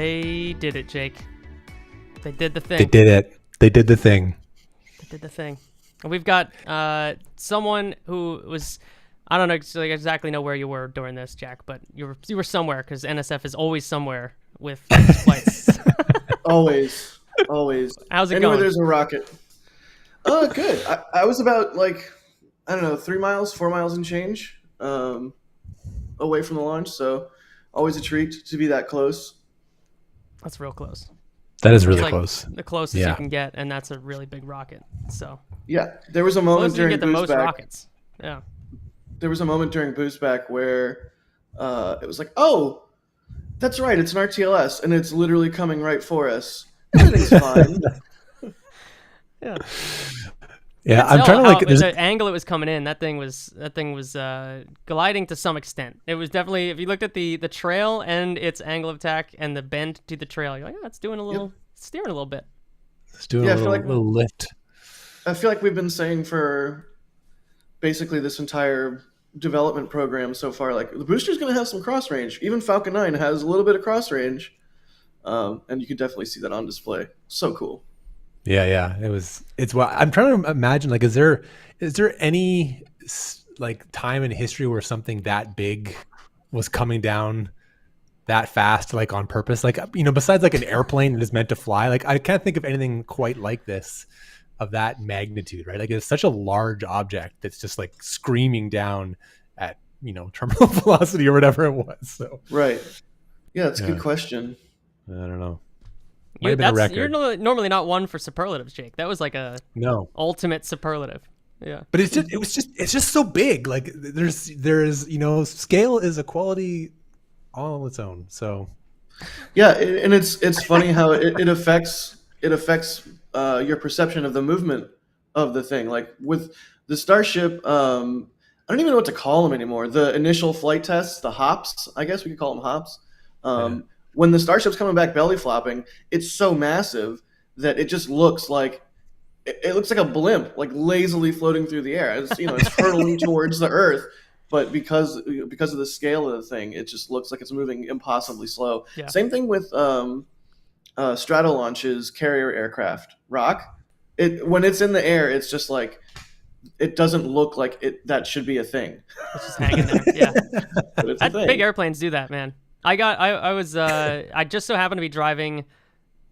They did it, Jake. They did the thing. They did it. They did the thing. They did the thing. And we've got someone who was, I don't know exactly know where you were during this, Jack, but you were somewhere because NSF is always somewhere with these flights. Always. How's it Anywhere going? there's a rocket. Good. I was about 3 miles, 4 miles and change away from the launch, so always a treat to be that close. That's real close. That is really It's like close. the closest you can get, and that's a really big rocket. So yeah, there was a moment during you get the most boost back. rockets. Yeah. There was a moment during boost back where it was like, oh, that's right, it's an RTLS, and it's literally coming right for us. Everything's fine. Yeah. Yeah, I'm trying to the angle it was coming in. That thing was gliding to some extent. It was definitely, if you looked at the trail and its angle of attack and the bend to the trail, you're like, oh, it's doing a little steering a little bit. It's doing a little lift. I feel like we've been saying for basically this entire development program so far, like the booster's going to have some cross range. Even Falcon 9 has a little bit of cross range, and you can definitely see that on display. So cool. Yeah. It's what I'm trying to imagine. Like, is there any time in history where something that big was coming down that fast, like on purpose? Like, besides like an airplane that is meant to fly, like I can't think of anything quite like this of that magnitude, right? Like it's such a large object that's just like screaming down at terminal velocity or whatever it was. So right. Yeah, that's a good question. I don't know. Might have been a record. You're normally not one for superlatives, Jake. That was like a ultimate superlative. Yeah. But it's just so big. Like there's scale is a quality all on its own. So yeah, and it's funny how it affects your perception of the movement of the thing. Like with the Starship, I don't even know what to call them anymore. The initial flight tests, the hops, I guess we could call them hops. When the Starship's coming back belly flopping, it's so massive that it just looks like it looks like a blimp, like lazily floating through the air. It's hurtling towards the Earth, but because of the scale of the thing, it just looks like it's moving impossibly slow. Yeah. Same thing with Stratolaunch's carrier aircraft, Rock. When it's in the air, it's just like it doesn't look like that should be a thing. It's just hanging there. Yeah. But it's a thing. Big airplanes do that, man. I just so happened to be driving.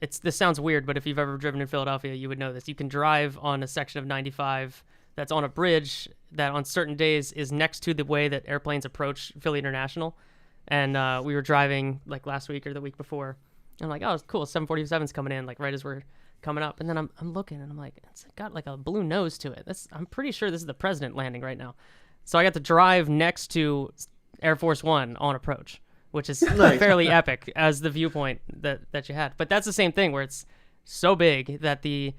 This sounds weird, but if you've ever driven in Philadelphia, you would know this. You can drive on a section of 95 that's on a bridge that on certain days is next to the way that airplanes approach Philly International. And we were driving like last week or the week before. And I'm like, oh, it's cool. 747's coming in, like right as we're coming up. And then I'm looking and I'm like, it's got like a blue nose to it. I'm pretty sure this is the president landing right now. So I got to drive next to Air Force One on approach, which is fairly epic as the viewpoint that you had. But that's the same thing where it's so big that the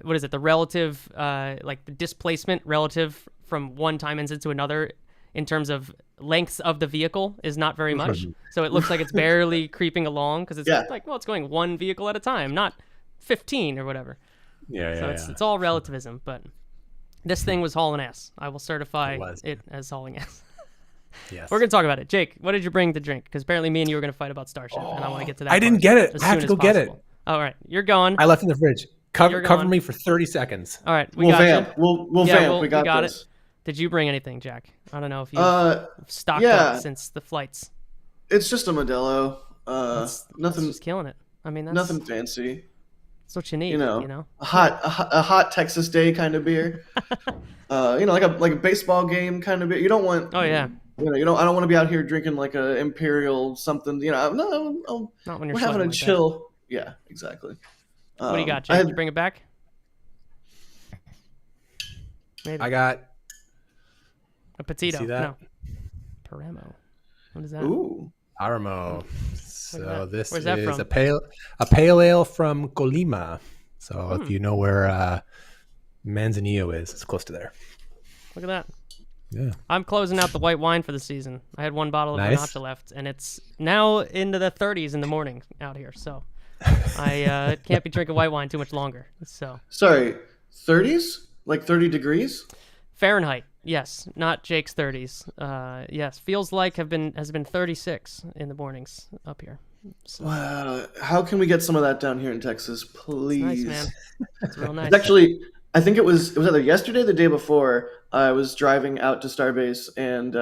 what is it, the relative like the displacement relative from one time engine to another in terms of length of the vehicle is not very much. So it looks like it's barely creeping along because it's like, well, it's going one vehicle at a time, not 15 or whatever. It's all relativism, but this thing was hauling ass. I will certify it as hauling ass. Yes. We're going to talk about it. Jake, what did you bring to drink? Because apparently me and you were going to fight about Starship, and I want to get to that. I didn't get it. I have to go get it. All right. You're going. I left in the fridge. Cover me for 30 seconds. All right. We'll vamp. We'll vamp. We got this. It. Did you bring anything, Jack? I don't know if you've stocked up since the flights. It's just a Modelo. Nothing. Just killing it. I mean, that's nothing fancy. That's what you need. A hot Texas day kind of beer. Like a baseball game kind of beer. You don't want. Oh yeah. I don't want to be out here drinking like a Imperial something. Not when you're we're having a like chill. That. Yeah, exactly. What do you got, Jake? Did you bring it back? Maybe. I got a Petito. See that? No. Paramo. What is that? Ooh. Paramo. So this is a pale ale from Colima. So if you know where Manzanillo is, it's close to there. Look at that. Yeah. I'm closing out the white wine for the season. I had one bottle of Grenache left, and it's now into the 30s in the morning out here. So I can't be drinking white wine too much longer. So sorry, 30s? Like 30 degrees? Fahrenheit. Yes, not Jake's 30s. Yes, feels like has been 36 in the mornings up here. So Wow. How can we get some of that down here in Texas, it's nice, please? man. It's real nice. It's actually, I think it was either yesterday or the day before. I was driving out to Starbase, and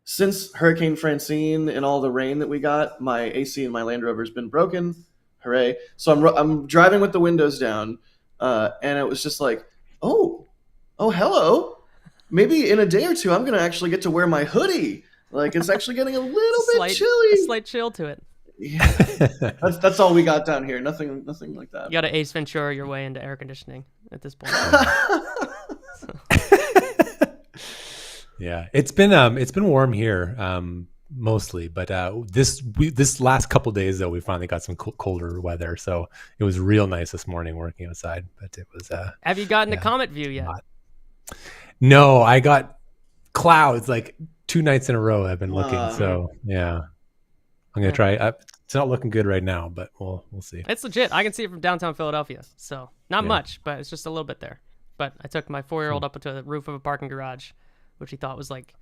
since Hurricane Francine and all the rain that we got, my AC in my Land Rover has been broken. Hooray! So I'm driving with the windows down, and it was just like, oh, hello. Maybe in a day or two, I'm gonna actually get to wear my hoodie. Like it's actually getting a little bit a chilly. slight chill to it. Yeah, that's all we got down here. Nothing like that. You got to Ace Ventura your way into air conditioning at this point. Yeah, it's been warm here, mostly, but this last couple days though we finally got some colder weather, so it was real nice this morning working outside. But it was Have you gotten a Comet view yet? hot. No, I got clouds like 2 nights in a row. I've been looking, so yeah, I'm gonna try. It's not looking good right now, but we'll see. It's legit. I can see it from downtown Philadelphia, so not much, but it's just a little bit there. But I took my 4-year-old up to the roof of a parking garage, which he thought was like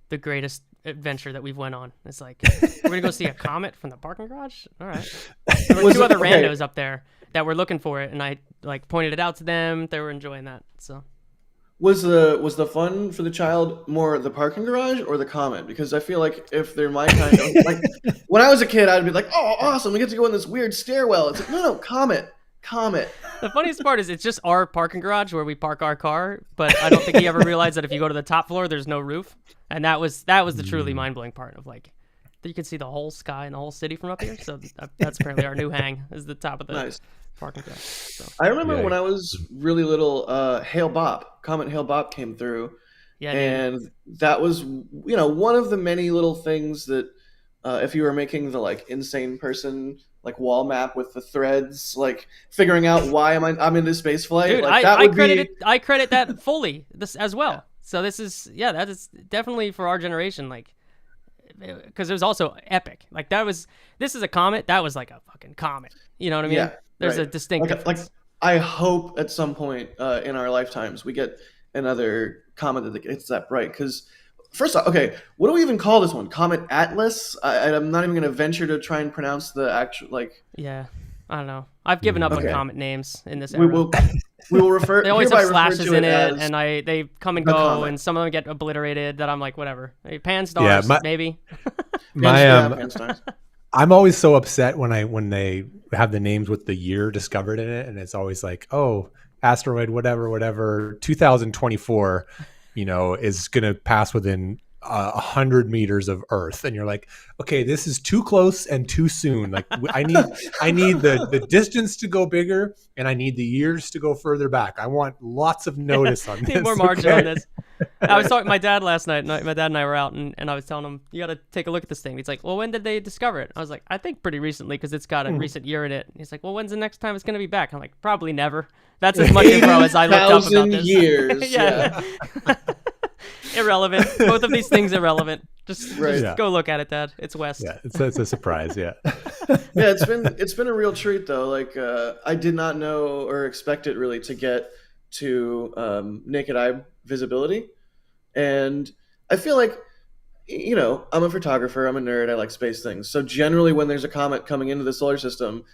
the greatest adventure that we've went on. It's like, we're gonna go see a comet from the parking garage. All right. There were 2 other randos up there that were looking for it, and I like pointed it out to them. They were enjoying that. So Was the fun for the child more the parking garage or the Comet? Because I feel like if they're my kind of like when I was a kid, I'd be like, oh, awesome, we get to go in this weird stairwell. It's like, no, Comet. the funniest part is it's just our parking garage where we park our car, but I don't think he ever realized that if you go to the top floor, there's no roof, and that was the truly mind blowing part of like you can see the whole sky and the whole city from up here. So that's apparently our new hang is the top of the parking garage. So. I remember when I was really little, Comet Hail Bop came through, and that was one of the many little things that if you were making the like insane person like wall map with the threads, like figuring out why I'm in this space flight. Dude, like, I credit that fully this as well. Yeah. So this is that is definitely for our generation, like because it was also epic. Like this is a comet. That was like a fucking comet. You know what I mean? Yeah, there's a distinct difference. Like I hope at some point in our lifetimes we get another comet that gets that bright. Because first off, okay, what do we even call this one? Comet Atlas? I'm not even going to venture to try and pronounce the actual like. Yeah, I don't know. I've given up on comet names in this era. We will refer. They always have slashes in it, and they come and go, comet. And some of them get obliterated. That I'm like, whatever. Pan stars, maybe. Pan stars. I'm always so upset when they have the names with the year discovered in it, and it's always like, oh, asteroid whatever 2024, is gonna pass within 100 meters of Earth, and you're like, okay, this is too close and too soon. Like I need the distance to go bigger, and I need the years to go further back. I want lots of notice on this. Need more margin on this. I was talking to my dad last night. My dad and I were out, and I was telling him, you got to take a look at this thing. He's like, well, when did they discover it? I was like, I think pretty recently because it's got a recent year in it. And he's like, well, when's the next time it's going to be back? I'm like, probably never. That's as much info as I looked up about this. Years. Yeah. Irrelevant. Both of these things irrelevant. Just go look at it, Dad. It's west. Yeah, it's a surprise. Yeah. Yeah, it's been a real treat though. Like I did not know or expect it really to get to naked eye visibility, and I feel like I'm a photographer, I'm a nerd, I like space things. So generally, when there's a comet coming into the solar system,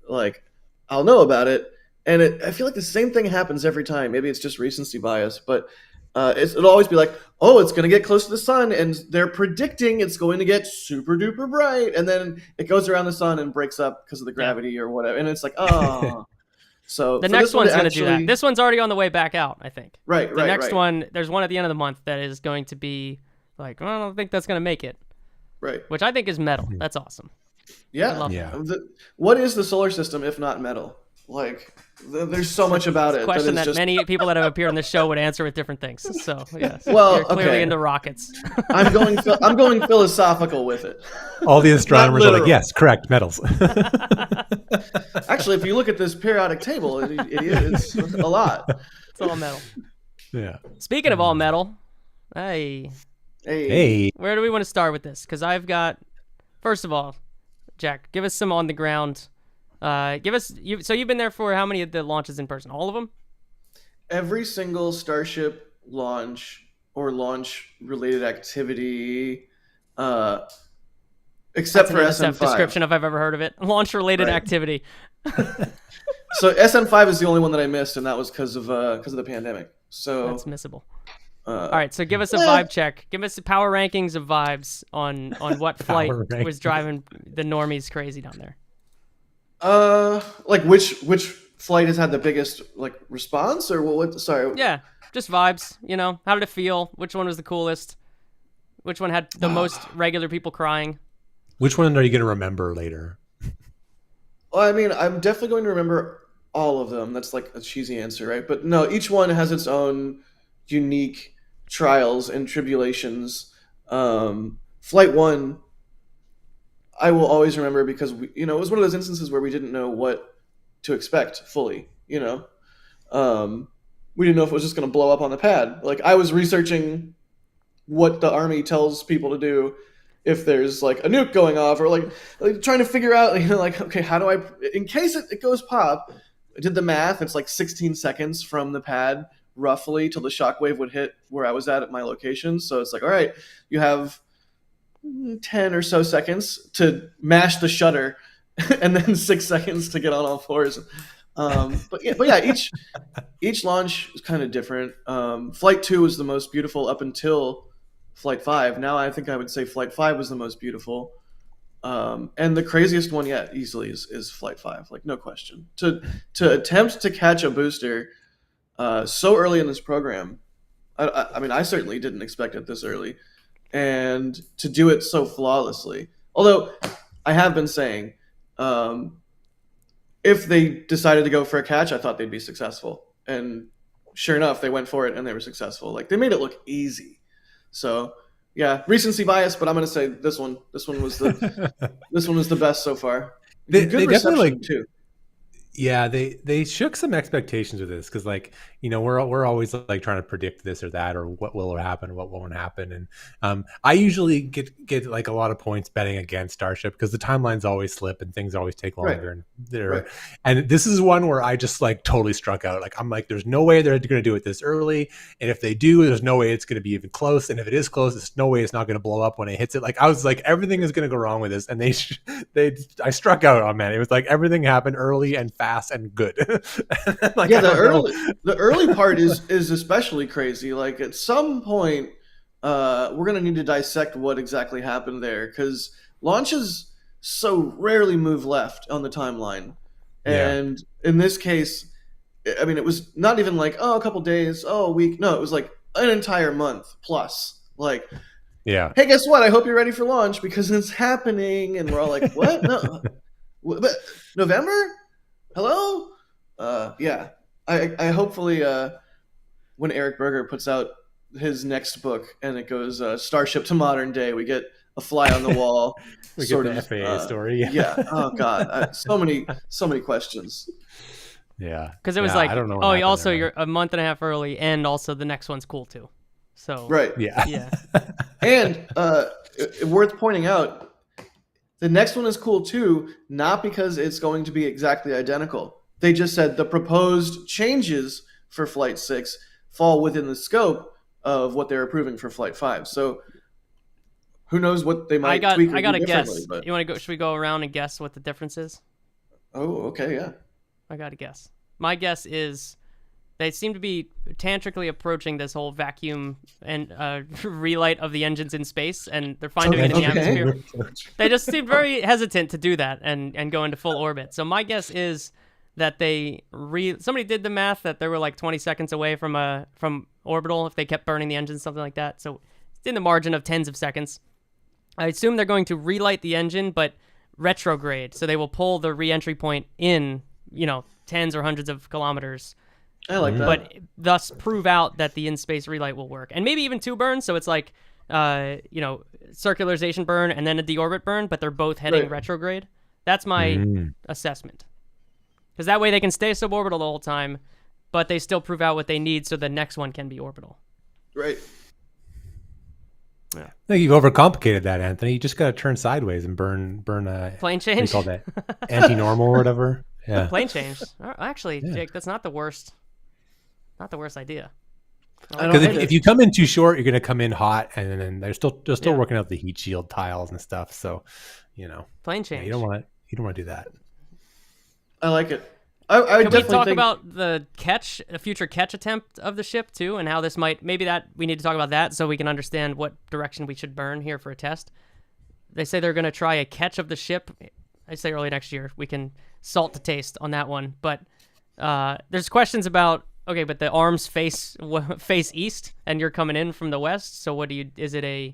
like I'll know about it, and I feel like the same thing happens every time. Maybe it's just recency bias, but it'll always be like, oh, it's going to get close to the sun, and they're predicting it's going to get super duper bright, and then it goes around the sun and breaks up because of the gravity or whatever, and it's like, oh. So the next one's going to do that. This one's already on the way back out, I think. Right. The next one, there's one at the end of the month that is going to be like, well, I don't think that's going to make it. Right. Which I think is metal. That's awesome. Yeah. What is the solar system if not metal? Like, there's so much about it. A question that many people that have appeared on this show would answer with different things. So, yes. Well, you're clearly into rockets. I'm going philosophical with it. All the astronomers are like, yes, correct, metals. Actually, if you look at this periodic table, it's a lot. It's all metal. Yeah. Speaking of all metal, hey. Where do we want to start with this? Because I've got, first of all, Jack, give us some on the ground. So you've been there for how many of the launches in person? All of them? Every single Starship launch or launch related activity, except for That's an NSF SN5. description if I've ever heard of it. Launch-related Right. activity. So SN5 is the only one that I missed, and that was because of the pandemic. So That's missable. All right, so give us a vibe check. Give us the power rankings of vibes on what flight was driving the normies crazy down there. Like which flight has had the biggest like response, or what? Sorry. Yeah, just vibes. You know, how did it feel? Which one was the coolest? Which one had the most regular people crying? Which one are you going to remember later? Well, I mean, I'm definitely going to remember all of them. That's like a cheesy answer, right? But no, each one has its own unique trials and tribulations. Flight 1, I will always remember because it was one of those instances where we didn't know what to expect fully. We didn't know if it was just going to blow up on the pad. Like I was researching what the Army tells people to do if there's like a nuke going off, or like trying to figure out, like, okay, how do I, in case it goes pop, I did the math. It's like 16 seconds from the pad roughly till the shockwave would hit where I was at my location. So it's like, all right, you have 10 or so seconds to mash the shutter and then 6 seconds to get on all fours. But yeah, each launch is kind of different. Flight 2 was the most beautiful up until Flight 5. Now I think I would say Flight 5 was the most beautiful. And the craziest one yet easily is Flight 5, like no question. To attempt to catch a booster so early in this program, I mean, I certainly didn't expect it this early. And to do it so flawlessly. Although I have been saying, if they decided to go for a catch, I thought they'd be successful. And sure enough, they went for it and they were successful. Like they made it look easy. So yeah, recency bias, but I'm gonna say this one was the best so far. They Good reception too. Yeah, they shook some expectations with this because, like, we're always like trying to predict this or that or what will happen, what won't happen, and I usually get like a lot of points betting against Starship because the timelines always slip and things always take longer, and this is one where I just like totally struck out. Like I'm like, there's no way they're going to do it this early, and if they do, there's no way it's going to be even close, and if it is close, there's no way it's not going to blow up when it hits it. Like I was like, everything is going to go wrong with this, and I struck out on man. It was like everything happened early and fast and good. Like, yeah, the early part is especially crazy. Like at some point, we're gonna need to dissect what exactly happened there because launches so rarely move left on the timeline, and in this case, I mean, it was not even like a couple days, a week. No, it was like an entire month plus. Like, yeah, hey, guess what? I hope you're ready for launch because it's happening, and we're all like, what? No, but November. Hello? Yeah. I hopefully when Eric Berger puts out his next book and it goes Starship to modern day, we get a fly on the wall. We get the FAA story. Yeah. Oh God. So many questions. Yeah. Because it was like, I don't know also you're a month and a half early, and also the next one's cool too. So right. Yeah. And worth pointing out, the next one is cool too, not because it's going to be exactly identical. They just said the proposed changes for Flight 6 fall within the scope of what they're approving for Flight 5. So who knows what they might tweak or I got do a guess. But... You want to go? Should we go around and guess what the difference is? Oh, okay, yeah. I got a guess. My guess is they seem to be tantrically approaching this whole vacuum and relight of the engines in space, and they're fine doing it in the atmosphere. They just seem very hesitant to do that and go into full orbit. So my guess is that somebody did the math that they were like 20 seconds away from orbital if they kept burning the engine, something like that. So it's in the margin of tens of seconds. I assume they're going to relight the engine, but retrograde. So they will pull the re-entry point in, tens or hundreds of kilometers. I like that. But thus prove out that the in-space relight will work. And maybe even two burns, so it's like, circularization burn and then a deorbit burn, but they're both heading retrograde. That's my assessment. Because that way they can stay suborbital the whole time, but they still prove out what they need so the next one can be orbital. Right. Yeah. I think you've overcomplicated that, Anthony. You just got to turn sideways and burn plane change. What do you call that? Anti-normal or whatever. Yeah. Plane change. Actually, Jake, that's not the worst. Not the worst idea. I don't Because hate if it. you come in too short, you're going to come in hot, and then they're still Yeah. working out the heat shield tiles and stuff. So, Plane yeah, change. you don't want to do that. I like it. I Can we definitely talk think about a future catch attempt of the ship too, and how this might we need to talk about that so we can understand what direction we should burn here for a test. They say they're going to try a catch of the ship. I say early next year. We can salt to taste on that one, but there's questions about but the arms face east, and you're coming in from the west. So what do you? Is it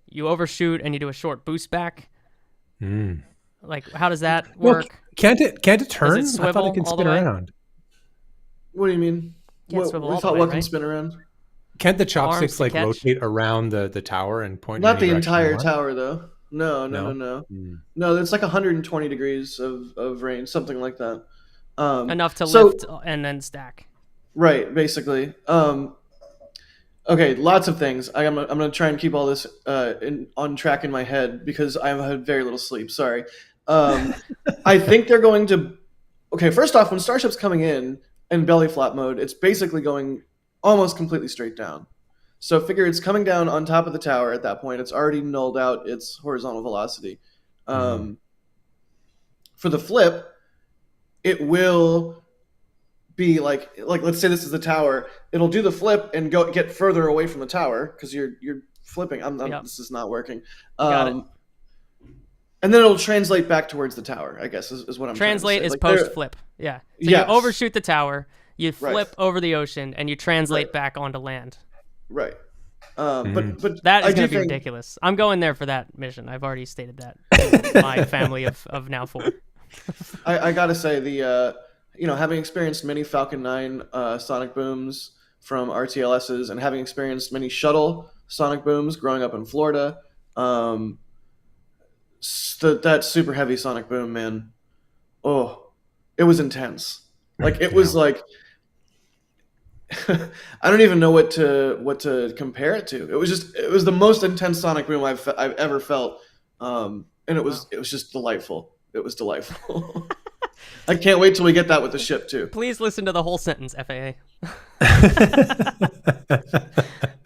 you overshoot and you do a short boost back? Like how does that work? Well, can't it turn? Does it I thought swivel it can all the spin way? around. What do you mean? Can't What, swivel we all the thought way, what can right? spin around? Can't the Arms chopsticks to like catch? rotate around the tower and point? Not in any the direction you entire want? tower, though. No. No, it's like 120 degrees of range, something like that. Enough to So- lift and then stack. Right, basically. Okay, lots of things. I'm gonna try and keep all this on track in my head because I've had very little sleep. Sorry. I think they're going to. Okay, first off, when Starship's coming in belly flap mode, it's basically going almost completely straight down. So figure it's coming down on top of the tower at that point. It's already nulled out its horizontal velocity. For the flip, it will be like let's say this is the tower. It'll do the flip and get further away from the tower because you're flipping. Yep. This is not working. Got it. And then it'll translate back towards the tower. I guess is what I'm Translate trying to is say. post flip. Yeah. So Yes. you overshoot the tower, you flip Right. over the ocean, and you translate Right. back onto land. Right. But That I is do going to be think- ridiculous. I'm going there for that mission. I've already stated that to my family of now 4. I gotta say the having experienced many Falcon 9 sonic booms from RTLSs and having experienced many shuttle sonic booms growing up in Florida, that super heavy sonic boom, man, it was intense. Like it was like I don't even know what to compare it to. It was the most intense sonic boom I've ever felt, and it was just delightful. It was delightful. I can't wait till we get that with the ship too. Please listen to the whole sentence, FAA.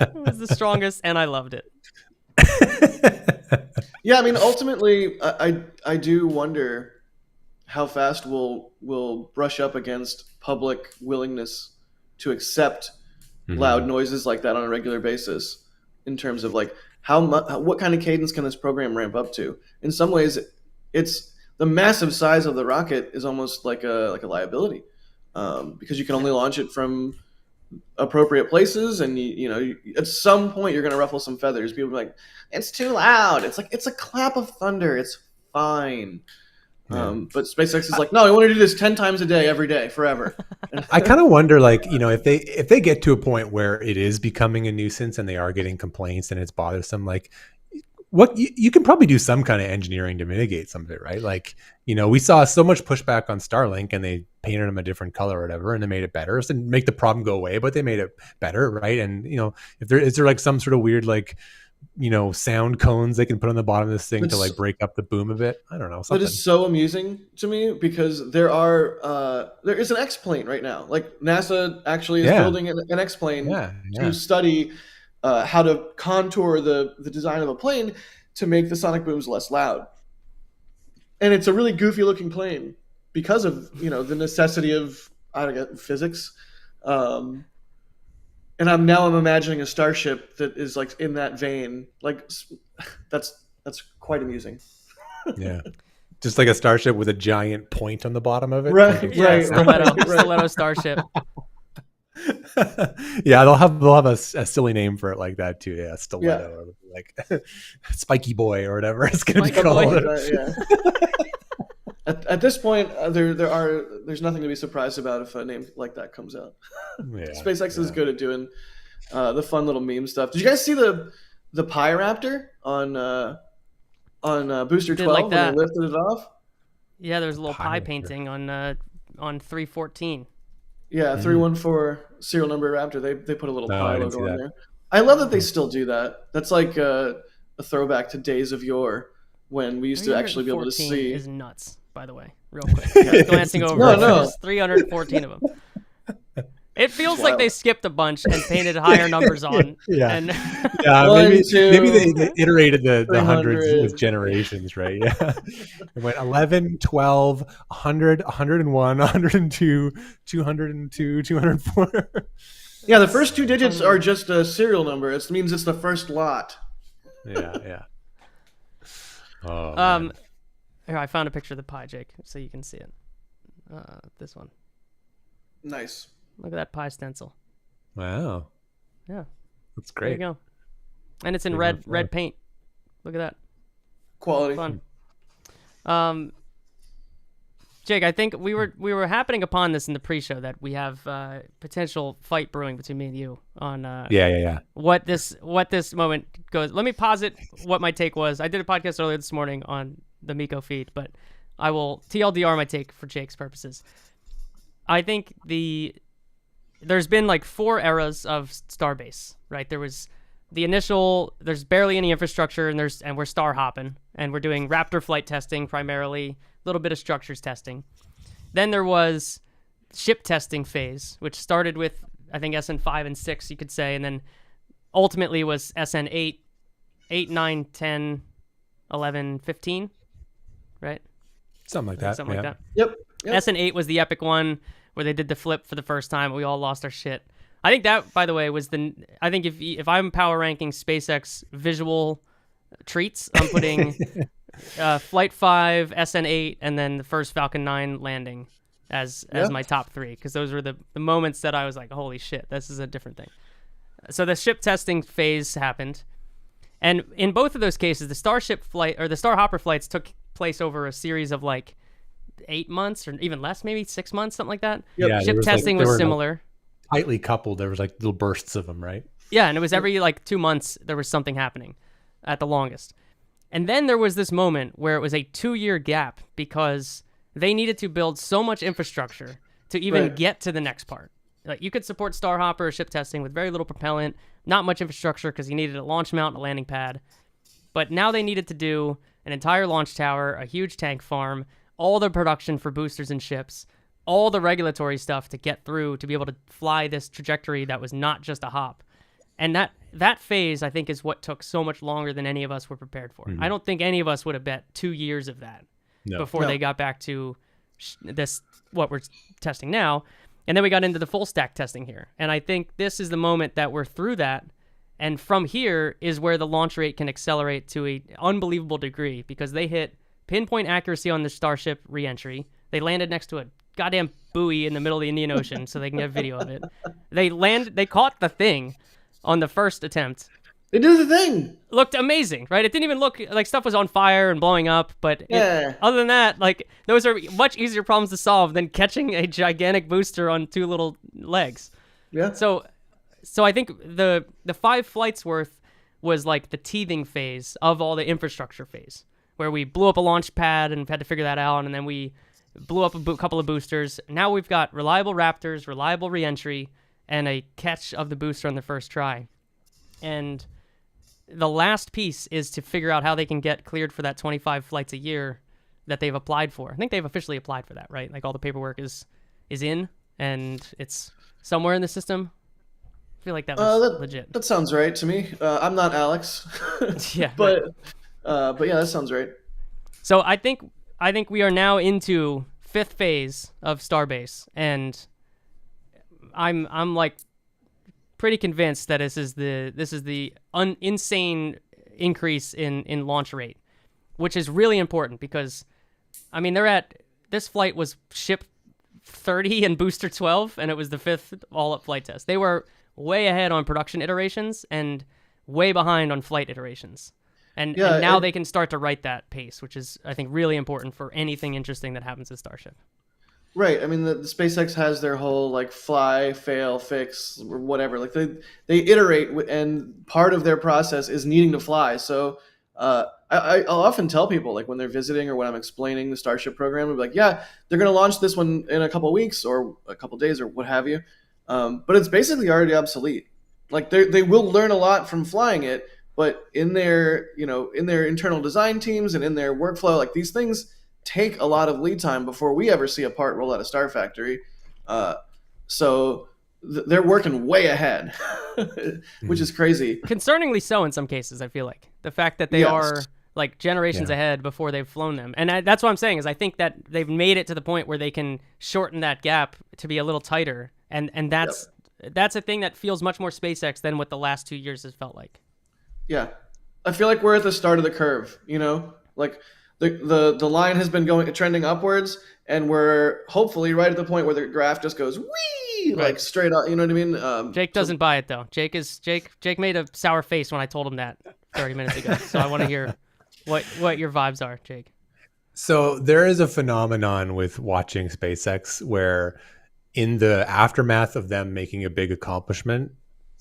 It was the strongest, and I loved it. Yeah, I mean, ultimately, I do wonder how fast we'll brush up against public willingness to accept loud noises like that on a regular basis. In terms of like what kind of cadence can this program ramp up to? In some ways, it's the massive size of the rocket is almost like a liability because you can only launch it from appropriate places, and you at some point you're going to ruffle some feathers. People will be like, it's too loud. It's like it's a clap of thunder. It's fine. Yeah. But SpaceX is like, no, I want to do this 10 times a day, every day, forever. I kind of wonder, like, if they get to a point where it is becoming a nuisance and they are getting complaints and it's bothersome, like, what you can probably do some kind of engineering to mitigate some of it, right? Like, we saw so much pushback on Starlink, and they painted them a different color or whatever, and they made it better. So didn't make the problem go away, but they made it better, right? And if there is like some sort of weird like sound cones they can put on the bottom of this thing to like break up the boom a bit. I don't know. That Something. is so amusing to me because there is an X-plane right now. Like NASA actually is building an X-plane to study how to contour the design of a plane to make the sonic booms less loud. And it's a really goofy looking plane because of the necessity of physics. And I'm imagining a Starship that is like in that vein. Like that's quite amusing. Yeah. Just like a Starship with a giant point on the bottom of it. Right, Like, Stiletto Starship. Yeah, they'll have a silly name for it like that too. Yeah, Stiletto, or like Spiky Boy or whatever it's going to be Spiky called. Boy. Yeah. At this point, there's nothing to be surprised about if a name like that comes out. Yeah, SpaceX is good at doing the fun little meme stuff. Did you guys see the Pi Raptor on Booster Did 12 like when that. they lifted it off? Yeah, there's a little pie Pirate. painting on 314. Yeah, 314 serial number Raptor. They put a little No, Pi I didn't see logo on that. there. I love that they still do that. That's like a throwback to days of yore when we used to actually be able to 314 see. is nuts, by the way, real quick. Just glancing over, No. there's 314 of them. It feels It's like they wild. skipped a bunch and painted higher numbers on. Yeah. And Yeah, One, maybe two, they iterated the hundreds 300. with generations, right? Yeah. It went 11, 12, 100, 101, 102, 202, 204. Yeah, the first two digits are unreal. just a serial number. It means it's the first lot. Yeah. Oh Um, man. here, I found a picture of the pie, Jake, so you can see it. This one. Nice. Look at that pie stencil. Wow. Yeah, That's there you great. go. And it's in Big red enough for- paint. Look at that. Quality. Fun. Jake, I think we were happening upon this in the pre-show that we have potential fight brewing between me and you on Yeah. what this moment goes. Let me posit what my take was. I did a podcast earlier this morning on the Miko feed, but I will TLDR my take for Jake's purposes. I think there's been like 4 eras of Starbase, right? There was the initial, there's barely any infrastructure, and we're star hopping, and we're doing Raptor flight testing primarily, a little bit of structures testing. Then there was ship testing phase, which started with, I think, SN5 and 6, you could say, and then ultimately was SN8, 8, 9, 10, 11, 15, right? Something like that. Something like that. Yep. SN8 was the epic one where they did the flip for the first time. We all lost our shit. I think that, by the way, was I think if I'm power ranking SpaceX visual treats, I'm putting Flight 5, SN8, and then the first Falcon 9 landing as my top 3, because those were the moments that I was like, holy shit, this is a different thing. So the ship testing phase happened, and in both of those cases, the Starship flight or the Starhopper flights took place over a series of like 8 months or even less, maybe 6 months, something like that. Yep. Yeah, Ship testing was similar. Tightly coupled. There was like little bursts of them, right? Yeah, and it was every like 2 months there was something happening at the longest. And then there was this moment where it was a 2-year gap because they needed to build so much infrastructure to even get to the next part. Like you could support Starhopper ship testing with very little propellant, not much infrastructure because you needed a launch mount and a landing pad. But now they needed to do an entire launch tower, a huge tank farm, all the production for boosters and ships, all the regulatory stuff to get through to be able to fly this trajectory that was not just a hop. And that phase, I think, is what took so much longer than any of us were prepared for. I don't think any of us would have bet 2 years of that before they got back to this, what we're testing now. And then we got into the full stack testing here. And I think this is the moment that we're through that. And from here is where the launch rate can accelerate to an unbelievable degree because they hit pinpoint accuracy on the Starship reentry. They landed next to a goddamn buoy in the middle of the Indian Ocean so they can get video of it. They caught the thing on the first attempt. They did the thing. Looked amazing, right? It didn't even look like stuff was on fire and blowing up, but other than that, like those are much easier problems to solve than catching a gigantic booster on 2 little legs. Yeah. So I think the 5 flights worth was like the teething phase of all the infrastructure phase, where we blew up a launch pad and had to figure that out, and then we blew up a couple of boosters. Now we've got reliable Raptors, reliable reentry, and a catch of the booster on the first try. And the last piece is to figure out how they can get cleared for that 25 flights a year that they've applied for. I think they've officially applied for that, right? Like all the paperwork is in, and it's somewhere in the system. I feel like that was legit. That sounds right to me. I'm not Alex. Yeah, but yeah, that sounds right. So I think we are now into 5th phase of Starbase, and I'm like pretty convinced that this is the insane increase in launch rate, which is really important because, I mean, this flight was ship 30 and booster 12, and it was the 5th all-up flight test. They were way ahead on production iterations and way behind on flight iterations. And now they can start to write that pace, which is, I think, really important for anything interesting that happens to Starship. Right. I mean, the SpaceX has their whole like fly, fail, fix, or whatever. Like they iterate, and part of their process is needing to fly. So I'll often tell people, like when they're visiting or when I'm explaining the Starship program, I'll be like, yeah, they're going to launch this one in a couple of weeks or a couple of days or what have you. But it's basically already obsolete. Like they will learn a lot from flying it, but in their internal design teams and in their workflow, like these things take a lot of lead time before we ever see a part roll out of Star Factory. So they're working way ahead, which is crazy. Concerningly so in some cases, I feel like. The fact that they Yes. are like generations ahead before they've flown them. And that's what I'm saying is I think that they've made it to the point where they can shorten that gap to be a little tighter. And that's a thing that feels much more SpaceX than what the last 2 years has felt like. Yeah. I feel like we're at the start of the curve, you know? Like the line has been trending upwards, and we're hopefully right at the point where the graph just goes whee, like straight up, you know what I mean? Jake doesn't buy it though. Jake made a sour face when I told him that 30 minutes ago. So I want to hear what your vibes are, Jake. So there is a phenomenon with watching SpaceX where in the aftermath of them making a big accomplishment,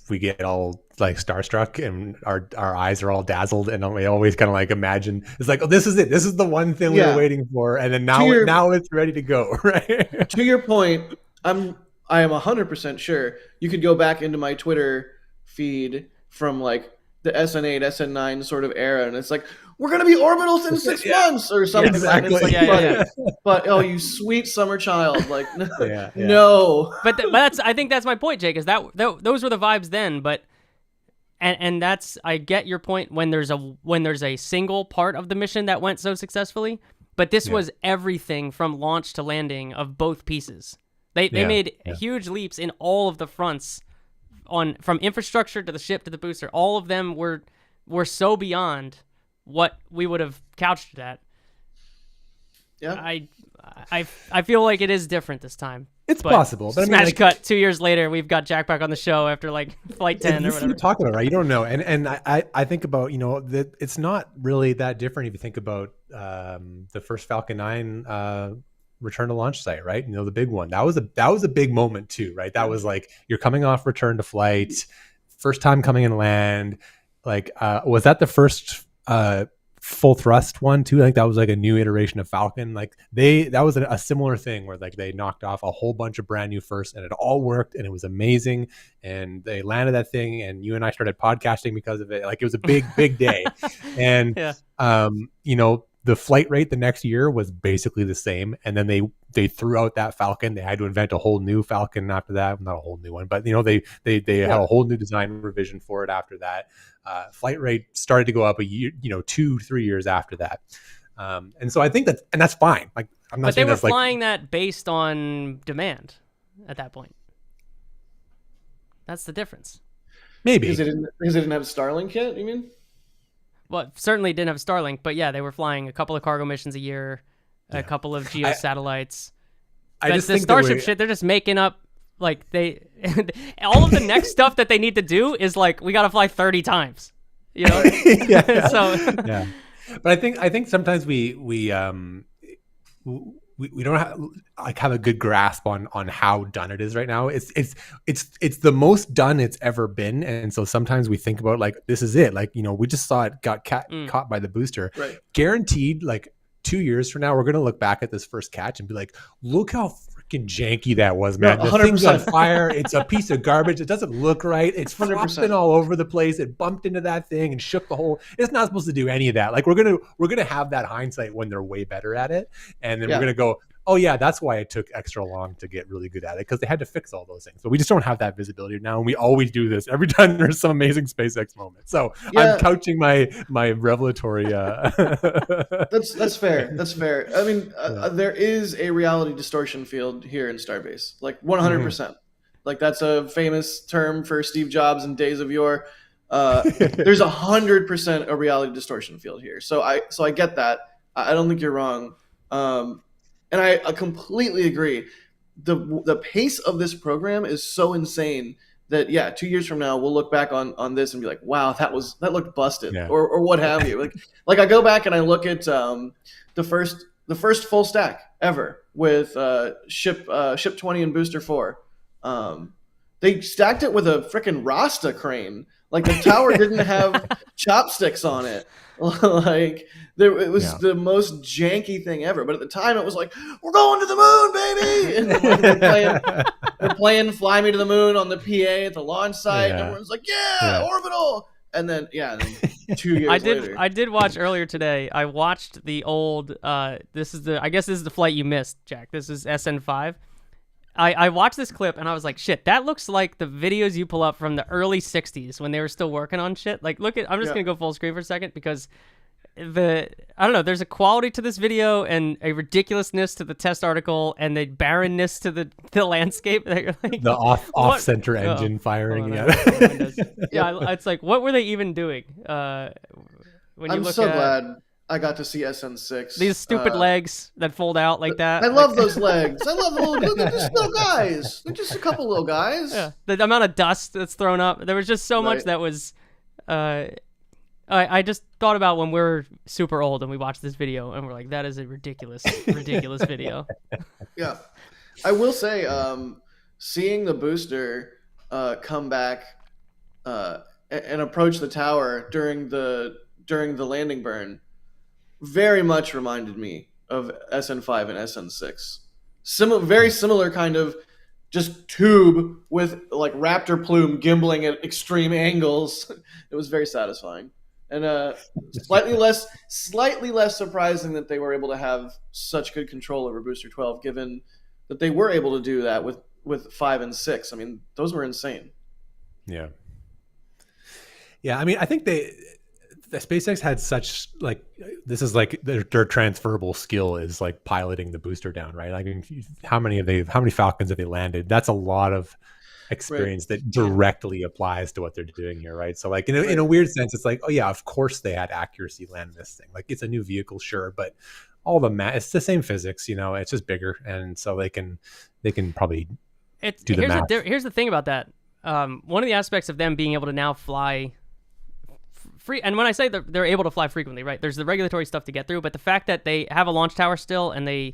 we get all like starstruck and our eyes are all dazzled, and we always kind of like imagine it's like, oh, this is it. This is the one thing we were waiting for, and then now it's ready to go. Right. To your point, I am 100% sure you could go back into my Twitter feed from like the SN8, SN9 sort of era, and it's like, we're going to be orbitals in 6 months or something. Exactly. Like, but oh, you sweet summer child. Like, no. But I think that's my point, Jake, is that those were the vibes then, but and that's, I get your point when there's a single part of the mission that went so successfully, but this was everything from launch to landing of both pieces. They made huge leaps in all of the fronts from infrastructure to the ship to the booster. All of them were so beyond what we would have couched it at. Yeah. I feel like it is different this time. It's possible. But smash cut 2 years later, we've got Jack back on the show after like flight 10 or whatever. You're talking about, right? You don't know. And I think about, that it's not really that different if you think about the first Falcon 9 return to launch site, right? The big one. That was a big moment too, right? That was like, you're coming off return to flight, first time coming in land. Like, was that the first full thrust one too? I think that was like a new iteration of Falcon. Like that was a similar thing where like they knocked off a whole bunch of brand new firsts, and it all worked, and it was amazing, and they landed that thing, and you and I started podcasting because of it. Like, it was a big day. And the flight rate the next year was basically the same, and then they threw out that Falcon. They had to invent a whole new Falcon after that. Not a whole new one, but they had a whole new design revision for it after that. Flight rate started to go up a year, 2-3 years after that. And so I think that's fine. Like, I'm not. But they were flying that based on demand at that point. That's the difference. Maybe because it didn't have Starlink yet. You mean? Well, certainly didn't have Starlink, but yeah, they were flying a couple of cargo missions a year, a couple of geo satellites. The Starship shit, they're just making up. Like, all of the next stuff that they need to do is like, we got to fly 30 times, So but I think sometimes we don't have a good grasp on how done it is right now. It's the most done it's ever been, and so sometimes we think about like, this is it. Like, we just saw it got caught by the booster. Right. Guaranteed, like 2 years from now, we're gonna look back at this first catch and be like, look how freaking janky that was, man. No, the thing's on fire. It's a piece of garbage. It doesn't look right. It's 100%. flopping all over the place. It bumped into that thing and shook the whole. It's not supposed to do any of that. Like, we're gonna have that hindsight when they're way better at it, and then we're gonna go, oh yeah, that's why it took extra long to get really good at it, because they had to fix all those things. But we just don't have that visibility now, and we always do this every time there's some amazing SpaceX moment. So I'm couching my revelatory. That's fair. That's fair. I mean, there is a reality distortion field here in Starbase, like 100%. Like, that's a famous term for Steve Jobs in days of yore. There's 100% a reality distortion field here. So I get that. I don't think you're wrong. And I completely agree. The pace of this program is so insane that 2 years from now we'll look back on this and be like, wow, that looked busted, or what have you. Like I go back and I look at the first full stack ever with ship 20 and booster 4. They stacked it with a freaking Rasta crane. Like, the tower didn't have chopsticks on it. Like, it was the most janky thing ever. But at the time, it was like, we're going to the moon, baby! And they're playing Fly Me to the Moon on the PA at the launch site. And everyone's like, Orbital! And then, 2 years later. I did watch earlier today. I watched the old, I guess this is the flight you missed, Jack. This is SN5. I watched this clip and I was like, shit, that looks like the videos you pull up from the early 60s when they were still working on shit. Like, look at, I'm just going to go full screen for a second because I don't know, there's a quality to this video and a ridiculousness to the test article and the barrenness to the landscape that you're like, the off-center engine firing. Yeah, it's like, what were they even doing? When you I'm look so at glad I got to see SN6. these stupid legs that fold out like that. I love those legs. I love the little, they're just little guys. They're just a couple little guys. Yeah, the amount of dust that's thrown up. There was just so much that was. I just thought about when we're super old and we watch this video and we're like, that is a ridiculous video. Yeah, I will say, seeing the booster come back and approach the tower during the landing burn very much reminded me of SN5 and SN6. Very similar kind of just tube with like raptor plume gimbling at extreme angles. It was very satisfying. And slightly less surprising that they were able to have such good control over Booster 12, given that they were able to do that with 5 and 6. I mean, those were insane. Yeah. Yeah, I mean, I think the SpaceX had such like, this is like their transferable skill is like piloting the booster down, right? Like, how many Falcons have they landed? That's a lot of experience that directly applies to what they're doing here, right? So like in a weird sense, it's like, oh yeah, of course they had accuracy landing this thing. Like, it's a new vehicle, sure, but all the it's the same physics, it's just bigger, and so they can probably do the math. Here's the thing about that. One of the aspects of them being able to now fly free, and when I say they're able to fly frequently, right? There's the regulatory stuff to get through, but the fact that they have a launch tower still and they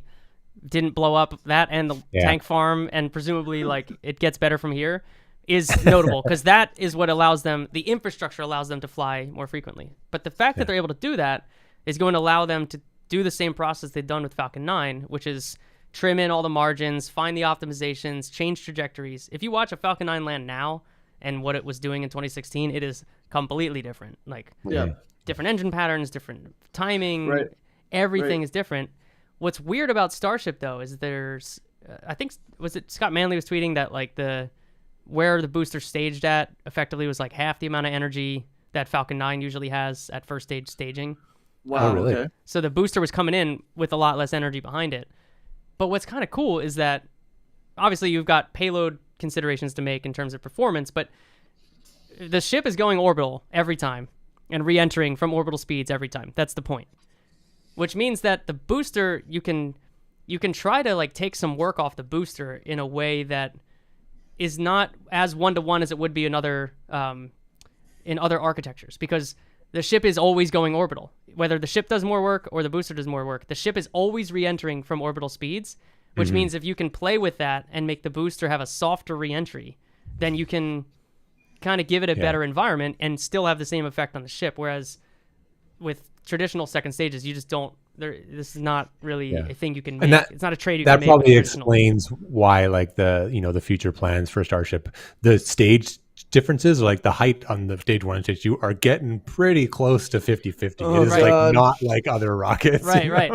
didn't blow up that and the tank farm, and presumably like it gets better from here, is notable because that is what allows them, the infrastructure allows them to fly more frequently. But the fact that they're able to do that is going to allow them to do the same process they've done with Falcon 9, which is trim in all the margins, find the optimizations, change trajectories. If you watch a Falcon 9 land now and what it was doing in 2016, it is completely different. Like, different engine patterns, different timing, everything is different. What's weird about Starship, though, is there's, I think, was it Scott Manley was tweeting that like where the booster staged at effectively was like half the amount of energy that Falcon 9 usually has at first stage staging. Wow, really? Okay. So the booster was coming in with a lot less energy behind it. But what's kind of cool is that obviously you've got payload considerations to make in terms of performance, but the ship is going orbital every time and re-entering from orbital speeds every time. That's the point. Which means that the booster, you can try to like take some work off the booster in a way that is not as one-to-one as it would be in other architectures, because the ship is always going orbital. Whether the ship does more work or the booster does more work, the ship is always re-entering from orbital speeds, which means if you can play with that and make the booster have a softer re-entry, then you can kind of give it a better environment and still have the same effect on the ship. Whereas with traditional second stages, you just don't. This is not really a thing you can make. And it's not a trade you can make. That probably explains why, like the future plans for Starship, the stage differences, like the height on the stage 1 and stage 2, are getting pretty close to 50-50. It is like not like other rockets. Right.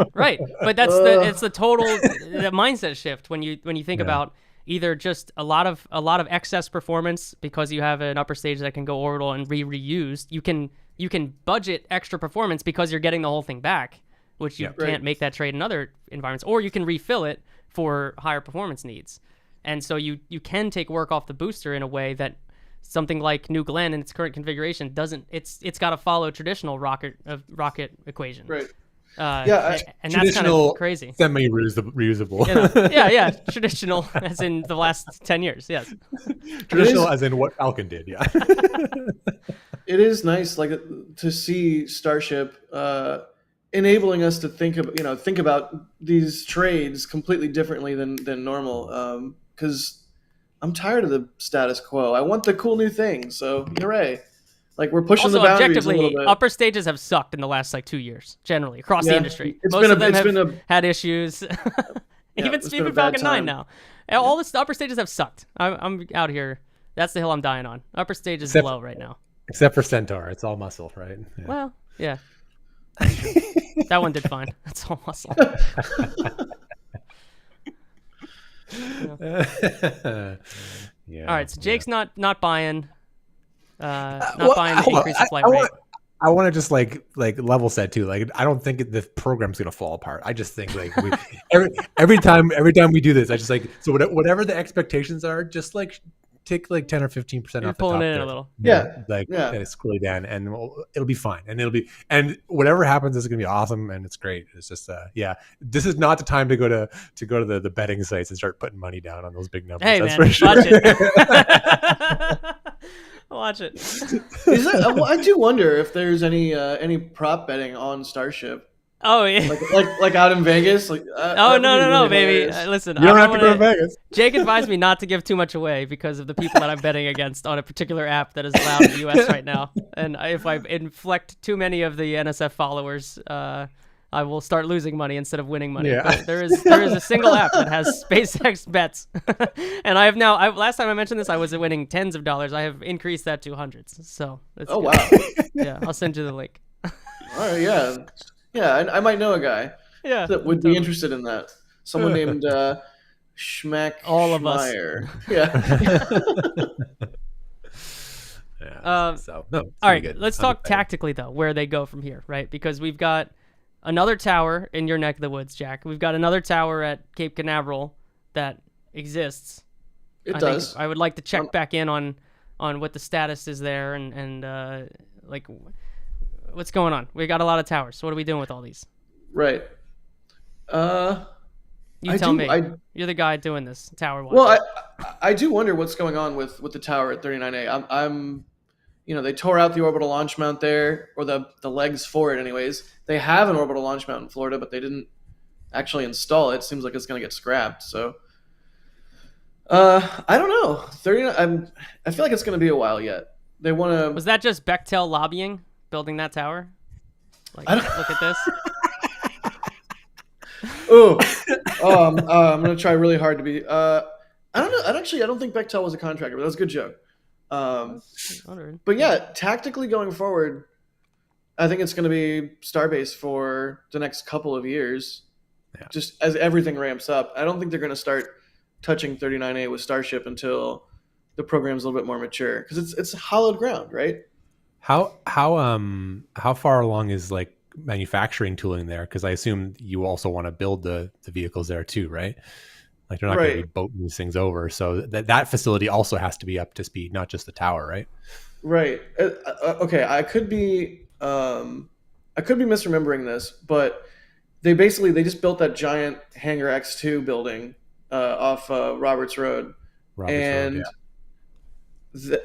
But that's it's the total the mindset shift when you think about either just a lot of excess performance because you have an upper stage that can go orbital and reused. You can budget extra performance because you're getting the whole thing back, which you can't make that trade in other environments, or you can refill it for higher performance needs. And so you can take work off the booster in a way that something like New Glenn in its current configuration doesn't. It's got to follow traditional rocket equation. Right. And that's kind of crazy. Semi-reusable. Yeah. Traditional, as in the last 10 years. Yes. Traditional, as in what Falcon did. Yeah. It is nice, like, to see Starship enabling us to think about these trades completely differently than normal. Because I'm tired of the status quo. I want the cool new thing. So hooray! Like, we're pushing the boundaries a little bit. Upper stages have sucked in the last 2 years, generally across the industry. Most of them have had issues. Even Falcon 9 now. All the upper stages have sucked. I'm out here. That's the hill I'm dying on. Upper stage is low right now. Except for Centaur, it's all muscle, right? Yeah. Well, yeah. That one did fine. That's all muscle. Yeah. All right, so Jake's not buying Well, buying the hold on. increase in flight rate. I want to just like level set too. Like I don't think the program's gonna fall apart. I just think like every time we do this, I just like so whatever the expectations are, just like take like 10 or 15% You're off the pulling top it in there. a little. Like Yeah. and it's scrolly down, and it'll be fine, and whatever happens is gonna be awesome, and it's great. It's just this is not the time to go to the betting sites and start putting money down on those big numbers. Hey That's man, for sure. watch it. Watch it. I do wonder if there's any prop betting on Starship, Oh yeah. like out in Vegas. Like, Oh no, baby. Listen, You don't I have to go to Vegas. Jake advised me not to give too much away because of the people that I'm betting against on a particular app that is allowed in the U.S. right now. And if I inflect too many of the NSF followers, I will start losing money instead of winning money. Yeah. But there is a single app that has SpaceX bets, and I have now. Last time I mentioned this, I was winning tens of dollars. I have increased that to hundreds. So it's Oh good. wow. Yeah, I'll send you the link. All right. Yeah. I might know a guy Yeah, that would be interested in that. Someone named Schmack. All of us. Schmeier. Yeah. So no. All right, good. let's I'm talk excited. tactically though, where they go from here, right? Because we've got another tower in your neck of the woods, Jack. We've got another tower at Cape Canaveral that exists. It I does. think I would like to check back in on what the status is there and like what's going on. We got a lot of towers. So what are we doing with all these? Right. You tell me. You're the guy doing this tower watch. Well, I do wonder what's going on with the tower at 39A. I'm they tore out the orbital launch mount there, or the legs for it anyways. They have an orbital launch mount in Florida, but they didn't actually install it. Seems like it's going to get scrapped. So I don't know. 39 I feel like it's going to be a while yet. They want to. Was that just Bechtel lobbying building that tower? Like, look at this. I'm gonna try really hard to be. I don't know. I don't think Bechtel was a contractor, but that was a good joke. But yeah, tactically going forward, I think it's going to be Starbase for the next couple of years. Yeah. Just as everything ramps up, I don't think they're going to start touching 39A with Starship until the program's a little bit more mature, because it's hollowed ground, right? How far along is like manufacturing tooling there? Because I assume you also want to build the vehicles there too, right? Like they're not going to be boating these things over, so that facility also has to be up to speed, not just the tower, right? Right. Okay, I could be misremembering this, but they just built that giant Hangar X2 building off Roberts Road, and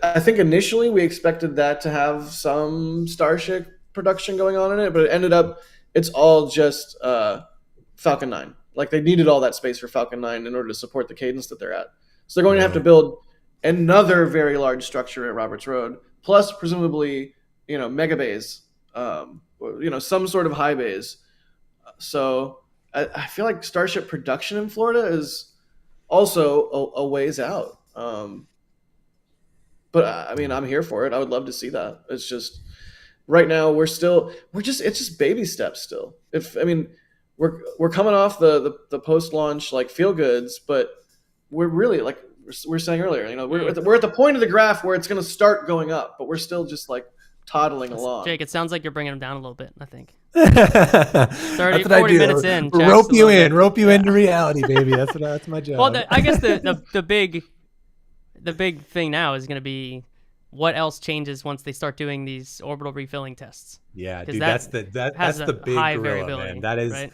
I think initially we expected that to have some Starship production going on in it, but it ended up it's all just Falcon 9. Like they needed all that space for Falcon 9 in order to support the cadence that they're at. So they're going to have to build another very large structure at Roberts Road, plus presumably, mega bays, some sort of high bays. So I feel like Starship production in Florida is also a ways out. But I mean, I'm here for it. I would love to see that. It's just right now it's just baby steps still. We're coming off the post-launch like feel goods, but we're really like we're saying earlier, we're at the point of the graph where it's going to start going up, but we're still just like toddling along. Jake, it sounds like you're bringing them down a little bit, I think. 30, 40 minutes in. Rope you into reality, baby. That's my job. Well, I guess the big thing now is going to be what else changes once they start doing these orbital refilling tests. Yeah, dude, that's the big high gorilla, variability, man. That is right?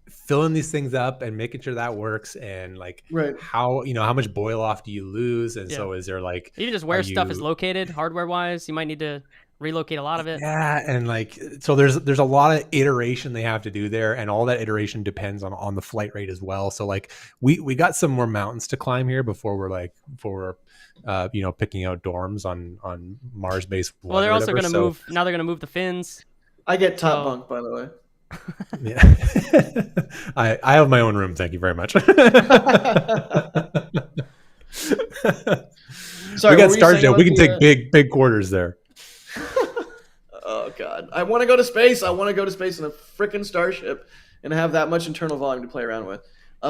Filling these things up and making sure that works, and like how much boil off do you lose, and so is there like even just where stuff is located hardware wise, you might need to relocate a lot of it. Yeah, and like so there's a lot of iteration they have to do there, and all that iteration depends on the flight rate as well. So like we got some more mountains to climb here before we're picking out dorms on Mars base. Well, they're also going to move now. They're going to move the fins. I get top bunk, by the way. Yeah, I have my own room. Thank you very much. Sorry, we got Starship. We can take big quarters there. Oh God, I want to go to space. I want to go to space in a freaking Starship and have that much internal volume to play around with.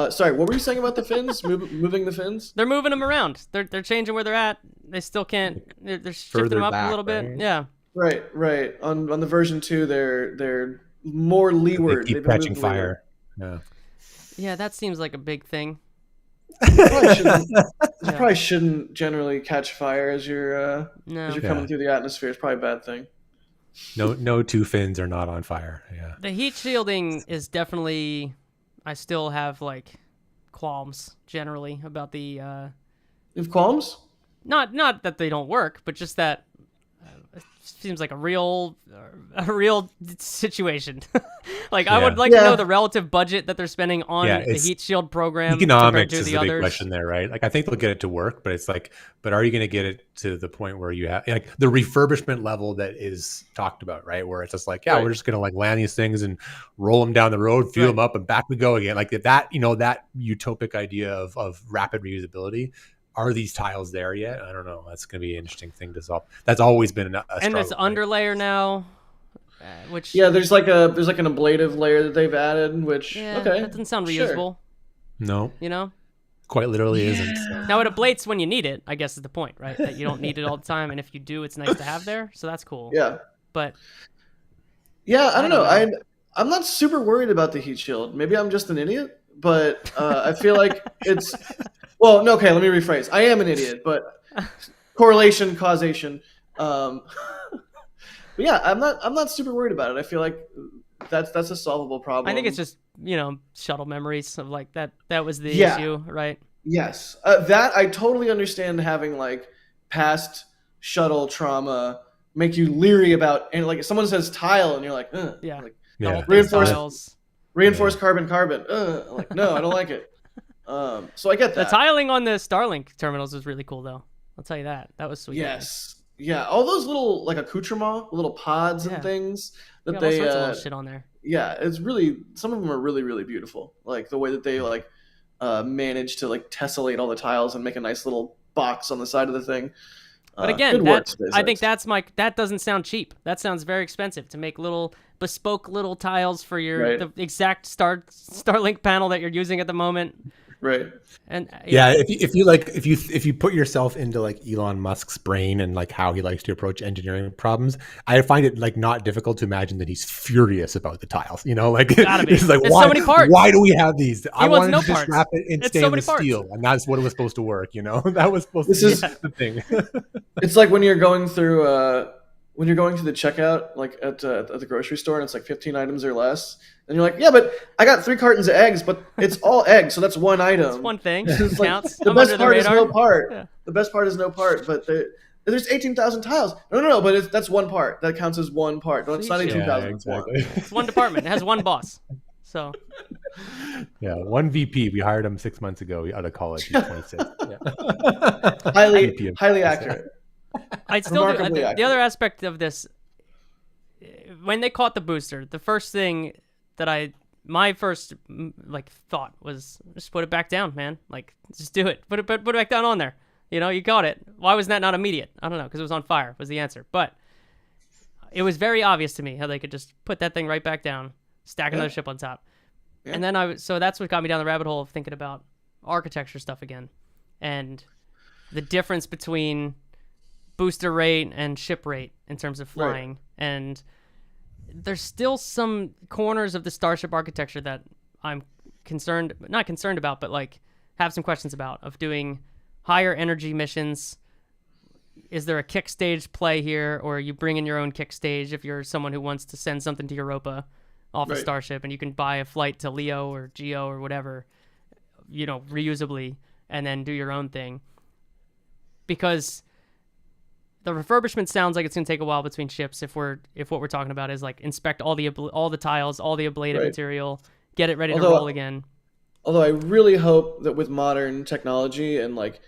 Sorry, what were you saying about the fins? Moving the fins? They're moving them around. They're changing where they're at. They still can't. They're shifting Further them up back, a little bit. right? Yeah. Right. On the version 2, they're more They leeward. keep They've been catching moved leeward. fire. Yeah. Yeah, that seems like a big thing. Probably shouldn't generally catch fire as you're No. coming through the atmosphere. It's probably a bad thing. No two fins are not on fire. Yeah. The heat shielding is definitely. I still have like qualms generally about the. You have qualms? Not that they don't work, but just that it seems like a real situation. Like I would like to know the relative budget that they're spending on the heat shield program. Economics to is the the big others. question there, right? Like I think they'll get it to work, but it's like, but are you going to get it to the point where you have like the refurbishment level that is talked about, right? Where it's just like, we're just going to like land these things and roll them down the road, fuel them up, and back we go again. Like that, that utopic idea of rapid reusability. Are these tiles there yet? I don't know. That's going to be an interesting thing to solve. That's always been a struggle. And there's underlayer now, which there's like an ablative layer that they've added, which that doesn't sound reusable. No, You quite literally isn't. So. Now it ablates when you need it. I guess is the point, right? That you don't need it all the time, and if you do, it's nice to have there. So that's cool. Yeah. But I don't know. I'm not super worried about the heat shield. Maybe I'm just an idiot, but I feel like it's. Well, no, okay, let me rephrase. I am an idiot, but correlation, causation. But yeah, I'm not super worried about it. I feel like that's a solvable problem. I think it's just shuttle memories of like that. That was the issue, right? Yes, that I totally understand. Having like past shuttle trauma make you leery about, and like if someone says tile, and you're like, reinforced carbon. Like no, I don't like it. So I get that. The tiling on the Starlink terminals was really cool, though. I'll tell you that. That was sweet. Yes. Yeah. All those little like accoutrements, little pods and things that they all sorts of little shit on there. Yeah, it's really, some of them are really, really beautiful. Like the way that they like manage to like tessellate all the tiles and make a nice little box on the side of the thing. But again, I think that doesn't sound cheap. That sounds very expensive to make little bespoke little tiles for the exact Starlink panel that you're using at the moment. Right. And if you put yourself into like Elon Musk's brain and like how he likes to approach engineering problems, I find it like not difficult to imagine that he's furious about the tiles. Like it's like, why? So many parts. Why do we have these? I wanted to just parts. wrap it in stainless steel, and that's what it was supposed to work. That was supposed to be the thing. It's like when you're going through the checkout, like at the grocery store, and it's like 15 items or less, and you're like, yeah, but I got 3 cartons of eggs, but it's all eggs, so that's one item. It's one thing. It's like, counts. The best part is no part. Yeah. The best part is no part, but there's 18,000 tiles. No, but that's one part. That counts as one part. No, it's not 18,000. Exactly. It's one department. It has one boss. So. Yeah, one VP. We hired him 6 months ago out of college. He's 26. Highly accurate. I still do. The other aspect of this, when they caught the booster, the first thing that my first like thought was just put it back down, man. Like just do it. Put it back down on there. You got it. Why was that not immediate? I don't know, because it was on fire was the answer. But it was very obvious to me how they could just put that thing right back down, stack another ship on top. Yeah. And then so that's what got me down the rabbit hole of thinking about architecture stuff again, and the difference between booster rate and ship rate in terms of flying. Right. And there's still some corners of the Starship architecture that I'm not concerned about, but like have some questions about, of doing higher energy missions. Is there a kick stage play here, or are you bring in your own kick stage if you're someone who wants to send something to Europa off a Starship, and you can buy a flight to Leo or Geo or whatever, reusably, and then do your own thing? Because the refurbishment sounds like it's going to take a while between ships if what we're talking about is like inspect all the tiles, all the ablative material, get it ready to roll again. Although I really hope that with modern technology and like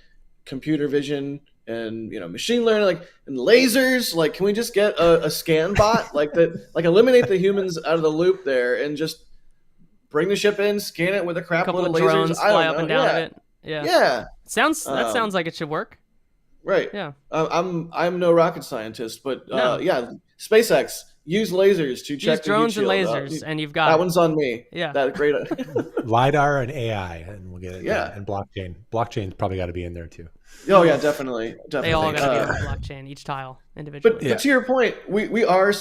computer vision and machine learning, like and lasers, like can we just get a scan bot like that, like eliminate the humans out of the loop there and just bring the ship in, scan it with a crap load of lasers, drones fly up and down of it. Yeah. That sounds like it should work. Right. Yeah. I'm no rocket scientist, but SpaceX, use lasers to check Use drones the heat and shield. lasers, and you've got That it. one's on me. Yeah. That great. LiDAR and AI, and we'll get it. Yeah. And blockchain. Blockchain's probably got to be in there too. Oh yeah, definitely. They all got to be on the blockchain, each tile individually. But to your point, we are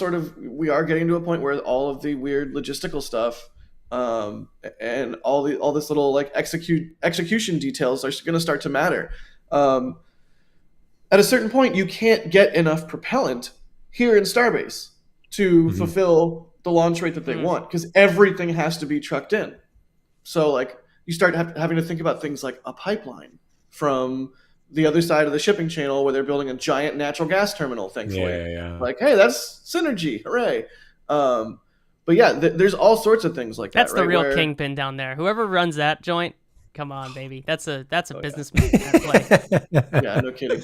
getting to a point where all of the weird logistical stuff, and all this little like execution details are going to start to matter. At a certain point, you can't get enough propellant here in Starbase to fulfill the launch rate that they want, because everything has to be trucked in. So like you start having to think about things like a pipeline from the other side of the shipping channel where they're building a giant natural gas terminal, thankfully. Yeah. Like, hey, that's synergy. Hooray. But yeah, there's all sorts of things like that. That's the right? real kingpin down there. Whoever runs that joint, come on, baby. That's a businessman at play. Yeah, no kidding.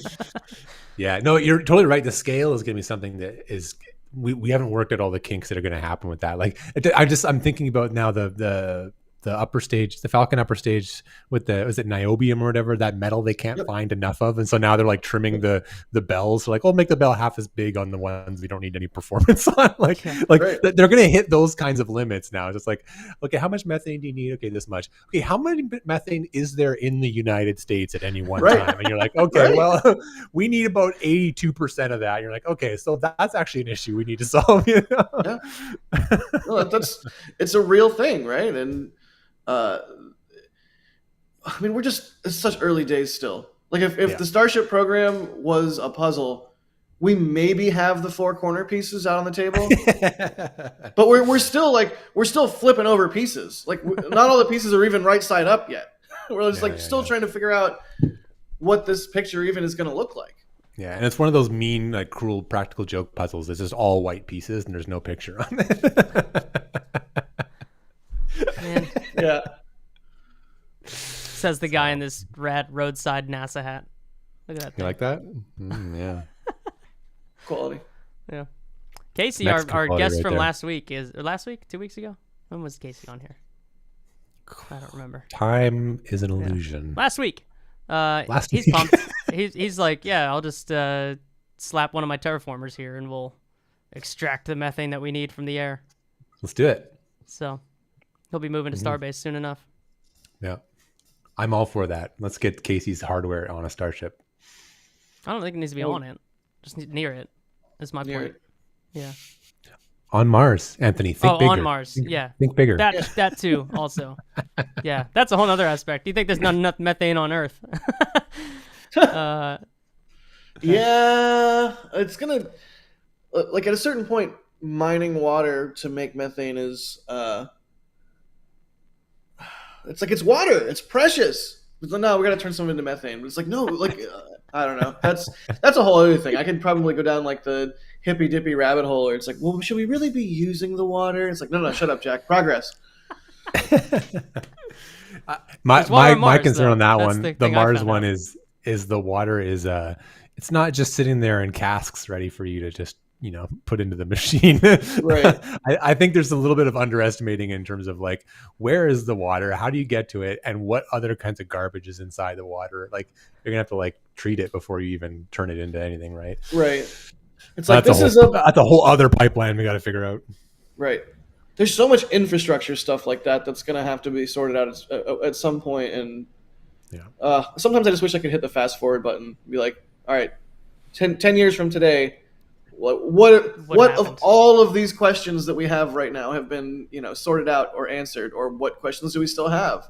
Yeah, no, you're totally right. The scale is going to be something that is we haven't worked at all the kinks that are going to happen with that. Like I'm thinking about now the upper stage, the Falcon upper stage with was it niobium or whatever, that metal they can't find enough of, and so now they're like trimming the bells. So like, make the bell half as big on the ones we don't need any performance on. Like Right. They're going to hit those kinds of limits now. Just like, okay, how much methane do you need? Okay, this much. Okay, how much methane is there in the United States at any one time? And you're like, okay, well, we need about 82% of that. You're like, okay, so that's actually an issue we need to solve. You know? Yeah. No, it's a real thing, right? And I mean, it's such early days still. Like if the Starship program was a puzzle, we maybe have the 4 corner pieces out on the table, but we're still flipping over pieces. Like not all the pieces are even right side up yet. We're just still trying to figure out what this picture even is going to look like. Yeah, and it's one of those mean, like cruel practical joke puzzles. It's just all white pieces and there's no picture on it. Man. Yeah. Says the guy in this rad roadside NASA hat. Look at that thing. You like that? Yeah. Quality. Yeah. Casey, Mexican our quality guest right from there. last week, 2 weeks ago? When was Casey on here? I don't remember. Time is an illusion. Last week. Last he's week. pumped. He's like, yeah, I'll just slap one of my terraformers here and we'll extract the methane that we need from the air. Let's do it. So he'll be moving to Starbase soon enough. Yeah. I'm all for that. Let's get Casey's hardware on a Starship. I don't think it needs to be on it. Just near it. That's my Near point. it. Yeah. On Mars, Anthony. Think bigger. On Mars. Yeah. Think bigger. That too, also. Yeah. That's a whole other aspect. Do you think there's not enough methane on Earth? Yeah, it's gonna like at a certain point, mining water to make methane is it's like it's water, it's precious. It's like, no, we gotta turn some into methane. But it's like no, like I don't know. That's a whole other thing. I could probably go down like the hippy dippy rabbit hole, where it's like, well, should we really be using the water? It's like no, shut up, Jack. Progress. My concern on that That's one, the the thing I Mars found one out. is the water is it's not just sitting there in casks ready for you to just put into the machine. Right. I think there's a little bit of underestimating in terms of like, where is the water? How do you get to it? And what other kinds of garbage is inside the water? Like you're gonna have to like treat it before you even turn it into anything, right? Right. It's like that's a whole other pipeline we got to figure out. Right. There's so much infrastructure stuff like that that's going to have to be sorted out at some point. And sometimes I just wish I could hit the fast forward button and be like, all right, 10 years from today, what of all of these questions that we have right now have been, sorted out or answered, or what questions do we still have?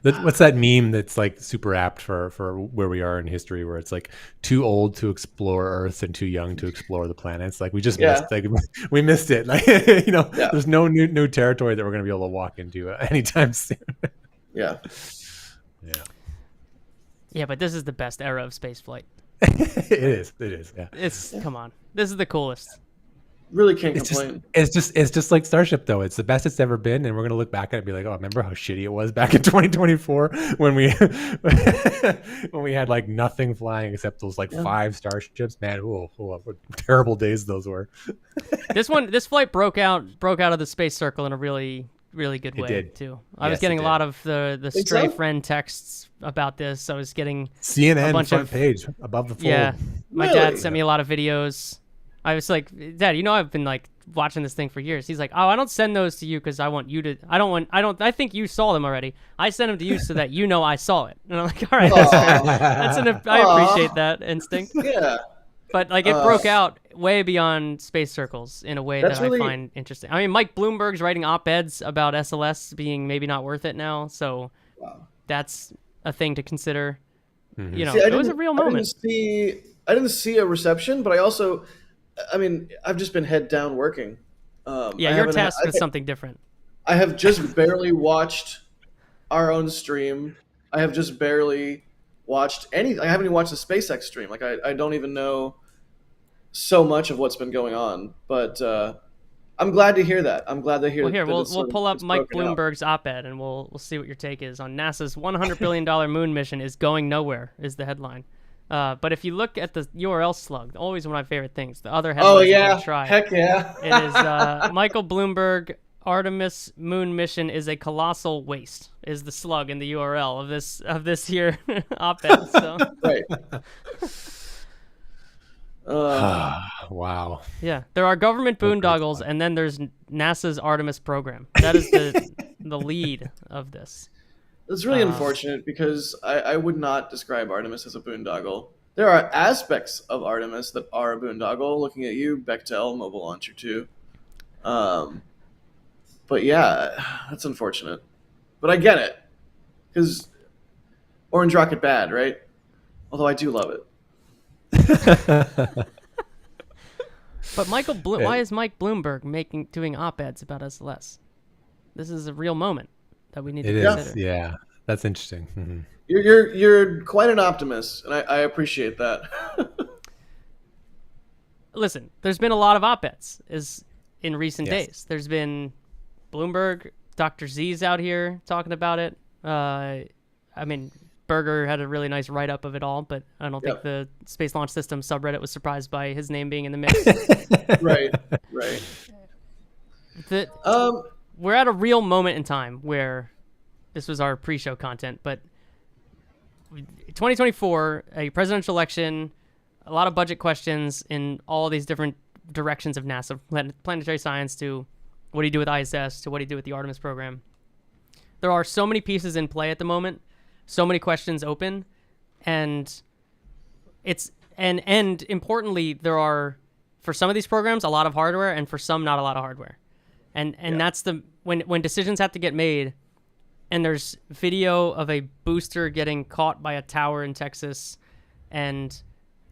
What's that meme that's like super apt for where we are in history, where it's like too old to explore Earth and too young to explore the planets? Like we just missed, like we missed it. Like there's no new territory that we're going to be able to walk into anytime soon. Yeah. Yeah, but this is the best era of spaceflight. It is. Yeah. Come on. This is the coolest. Really can't complain. It's just like Starship though. It's the best it's ever been, and we're gonna look back at it and be like, oh, remember how shitty it was back in 2024 when we had like nothing flying except those 5 Starships. Man, what terrible days those were. This flight broke out of the space circle in a really, really good way too. I was getting a lot of the stray friend texts about this. I was getting CNN a bunch front page above the fold. Yeah, my dad sent me a lot of videos. I was like, Dad, I've been like watching this thing for years. He's like, oh, I don't send those to you because I want you to. I think you saw them already. I send them to you so that I saw it. And I'm like, all right, that's fair. I appreciate that instinct. Yeah. But like it broke out way beyond space circles in a way that really... I find interesting. I mean, Mike Bloomberg's writing op-eds about SLS being maybe not worth it now, so that's a thing to consider. Mm-hmm. It was a real moment. I didn't see a reception, but I've just been head down working. You're tasked with something different. I have just barely watched our own stream. I have just barely watched any. I haven't even watched the SpaceX stream. Like I don't even know so much of what's been going on. But I'm glad to hear that. I'm glad to hear. Well, here we'll pull up Mike Bloomberg's out. op-ed and we'll see what your take is on NASA's $100 billion moon mission is going nowhere. Is the headline. But if you look at the URL slug, always one of my favorite things. The other headlines you can try. Heck yeah! It is Michael Bloomberg. Artemis moon mission is a colossal waste. Is the slug in the URL of this here op-ed? So. Right. Wow. Yeah, there are government boondoggles, and then there's NASA's Artemis program. That is the lead of this. It's really unfortunate because I would not describe Artemis as a boondoggle. There are aspects of Artemis that are a boondoggle. Looking at you, Bechtel, Mobile Launcher 2. But yeah, that's unfortunate. But I get it. Because Orange Rocket bad, right? Although I do love it. But why is Mike Bloomberg doing op-eds about SLS? This is a real moment that we need to consider. Yeah, that's interesting. Mm-hmm. You're quite an optimist, and I appreciate that. Listen, there's been a lot of op-eds in recent days. There's been Bloomberg, Dr. Z's out here talking about it. Berger had a really nice write-up of it all, but I don't think the Space Launch System subreddit was surprised by his name being in the mix. Right. We're at a real moment in time where this was our pre-show content, but 2024, a presidential election, a lot of budget questions in all these different directions of NASA, planetary science to what do you do with ISS to what do you do with the Artemis program. There are so many pieces in play at the moment, so many questions open, and importantly, there are, for some of these programs, a lot of hardware, and for some, not a lot of hardware. And that's when decisions have to get made, and there's video of a booster getting caught by a tower in Texas, and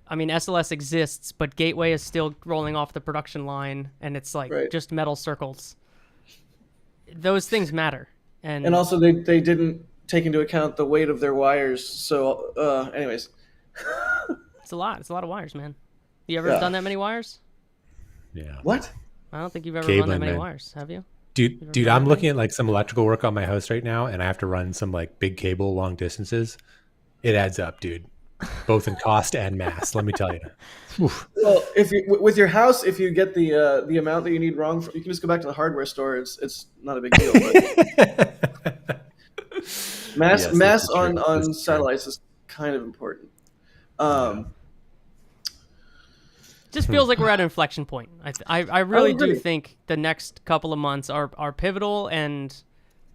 SLS exists, but Gateway is still rolling off the production line, and it's just metal circles. Those things matter. And also they didn't take into account the weight of their wires. So anyways. It's a lot of wires, man. You ever done that many wires? Yeah. What? I don't think you've ever run that many wires, have you? Dude, I'm looking at some electrical work on my house right now, and I have to run some big cable long distances. It adds up, dude. Both in cost and mass, let me tell you. Oof. Well, with your house, if you get the amount that you need wrong, you can just go back to the hardware store. It's not a big deal. But mass on satellites is kind of important. Just feels like we're at an inflection point. I really do think the next couple of months are pivotal, and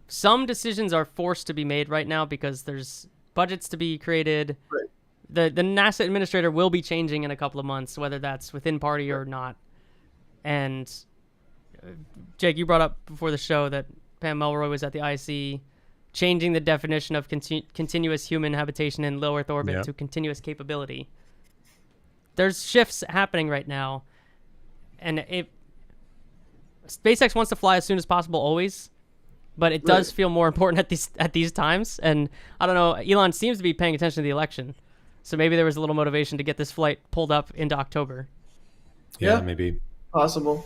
some decisions are forced to be made right now because there's budgets to be created. Right. The NASA administrator will be changing in a couple of months, whether that's within party or not. And Jake, you brought up before the show that Pam Melroy was at the IC changing the definition of continuous human habitation in low Earth orbit to continuous capability. There's shifts happening right now, and SpaceX wants to fly as soon as possible always, but it does feel more important at these times. And I don't know, Elon seems to be paying attention to the election, so maybe there was a little motivation to get this flight pulled up into October. Yeah, maybe possible.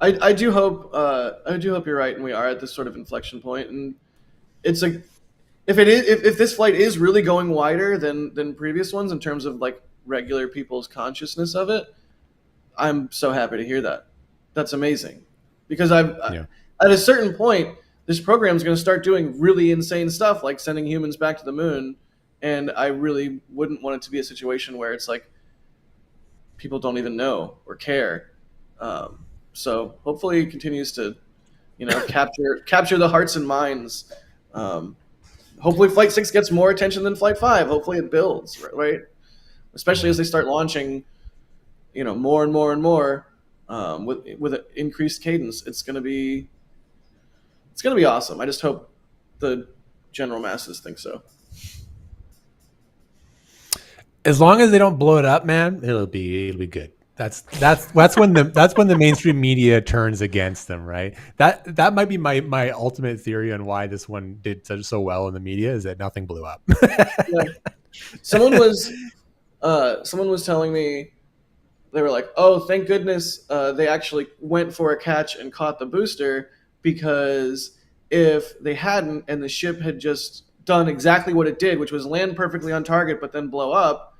I do hope you're right, and we are at this sort of inflection point. And it's if this flight is really going wider than previous ones in terms of regular people's consciousness of it, I'm so happy to hear that. That's amazing, because at a certain point, this program is going to start doing really insane stuff like sending humans back to the moon, and I really wouldn't want it to be a situation where it's people don't even know or care. So hopefully it continues to, capture the hearts and minds. Hopefully Flight 6 gets more attention than Flight 5. Hopefully it builds, right? Especially as they start launching, more and more and more with an increased cadence. It's gonna be awesome. I just hope the general masses think so. As long as they don't blow it up, man, it'll be good. That's when the mainstream media turns against them, right? That might be my ultimate theory on why this one did so well in the media, is that nothing blew up. Yeah. Someone was telling me, they were like, "Oh, thank goodness they actually went for a catch and caught the booster, because if they hadn't and the ship had just done exactly what it did, which was land perfectly on target but then blow up,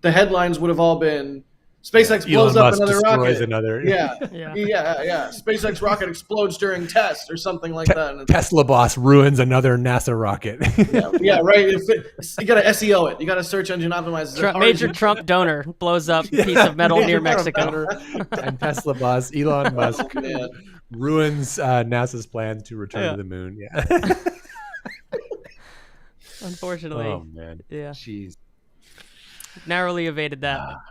the headlines would have all been SpaceX blows up another rocket. Yeah. SpaceX rocket explodes during test or something like that. Tesla boss ruins another NASA rocket. yeah, right. You got to SEO it. You got to search engine optimize it. Major Trump donor blows up piece of metal near Mexico. And Tesla boss Elon Musk ruins NASA's plans to return to the moon. Yeah. Unfortunately. Oh man. Yeah. Jeez. Narrowly evaded that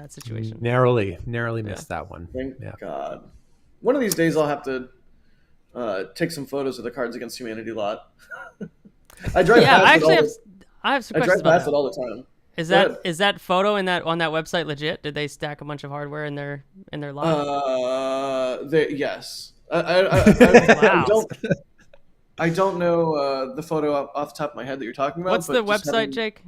situation. Narrowly missed that one. Thank God. One of these days I'll have to take some photos of the Cards Against Humanity lot. I drive past I have some questions about that. It all the time. Is that photo on that website legit? Did they stack a bunch of hardware in their lot? Yes. Wow. I don't know the photo off the top of my head that you're talking about. What's the website, Jake?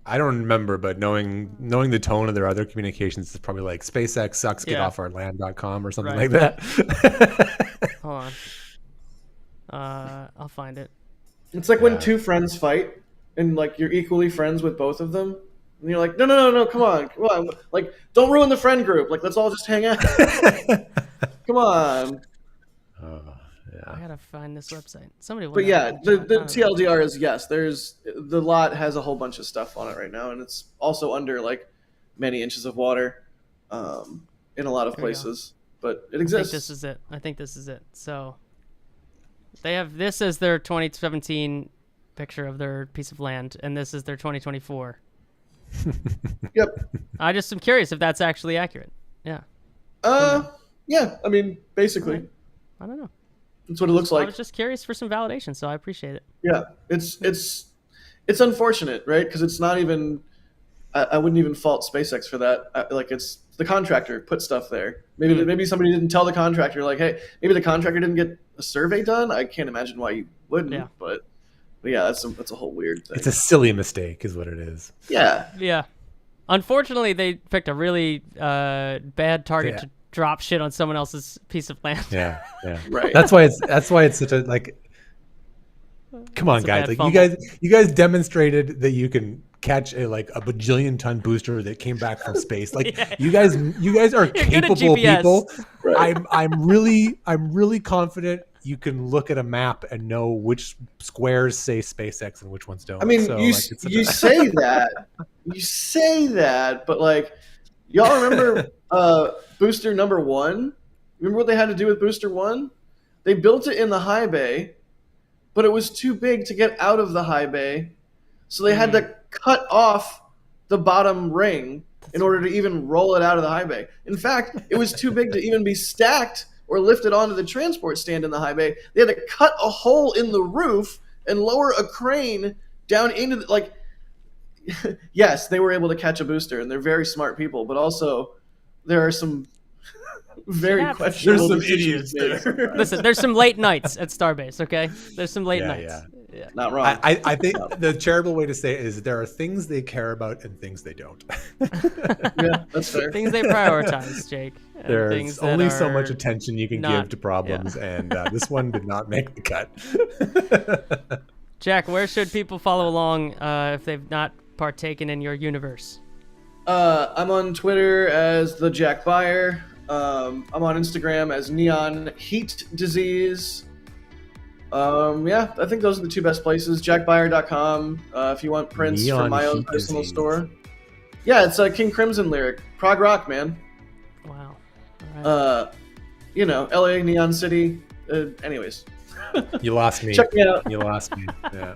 I don't remember, but knowing the tone of their other communications, it's probably like SpaceX sucks, get off our land.com or something like that. Hold on. I'll find it. It's like when two friends fight and like you're equally friends with both of them. And you're like, no, come on. Like, don't ruin the friend group. Like, let's all just hang out. Come on. I gotta find this website. Somebody. But the TLDR is yes. The lot has a whole bunch of stuff on it right now, and it's also under like many inches of water, in a lot of places. But it exists. I think this is it. So they have this as their 2017 picture of their piece of land, and this is their 2024. Yep. I just am curious if that's actually accurate. Yeah. Yeah. I mean, basically. I don't know. That's what it looks like. I was just curious for some validation, so I appreciate it. Yeah, it's unfortunate, right? Because it's not even. I wouldn't even fault SpaceX for that. It's the contractor put stuff there. Maybe somebody didn't tell the contractor, like, hey, maybe the contractor didn't get a survey done. I can't imagine why you wouldn't. Yeah. But yeah, that's a whole weird thing. It's a silly mistake, is what it is. Yeah. Yeah. Unfortunately, they picked a really bad target to drop shit on someone else's piece of land. Yeah. Right. That's why it's such a like. Come on, guys! Like you guys demonstrated that you can catch a bajillion ton booster that came back from space. Like you guys are capable people. Right. I'm really confident you can look at a map and know which squares say SpaceX and which ones don't. I mean, you say that, but like, y'all remember booster number 1? Remember what they had to do with booster 1? They built it in the high bay, but it was too big to get out of the high bay, so they had to cut off the bottom ring in order to even roll it out of the high bay. In fact, it was too big to even be stacked or lifted onto the transport stand in the high bay. They had to cut a hole in the roof and lower a crane down into the, yes, they were able to catch a booster, and they're very smart people, but also there are some very questionable. There's some idiots there. Listen, there's some late nights at Starbase, okay? There's some late nights. Yeah. Not wrong. I think the charitable way to say it is there are things they care about and things they don't. Yeah, that's fair. Things they prioritize, Jake. There's only so much attention you can give to problems, and this one did not make the cut. Jack, where should people follow along if they've not partaken in your universe? I'm on Twitter as the Jack Beyer. I'm on Instagram as Neon Heat Disease. I think those are the two best places. JackBeyer.com if you want prints from my own personal store. Yeah, it's a King Crimson lyric. Prog rock, man. Wow. All right. LA, Neon City. Anyways. You lost me. Check me out. You lost me. Yeah.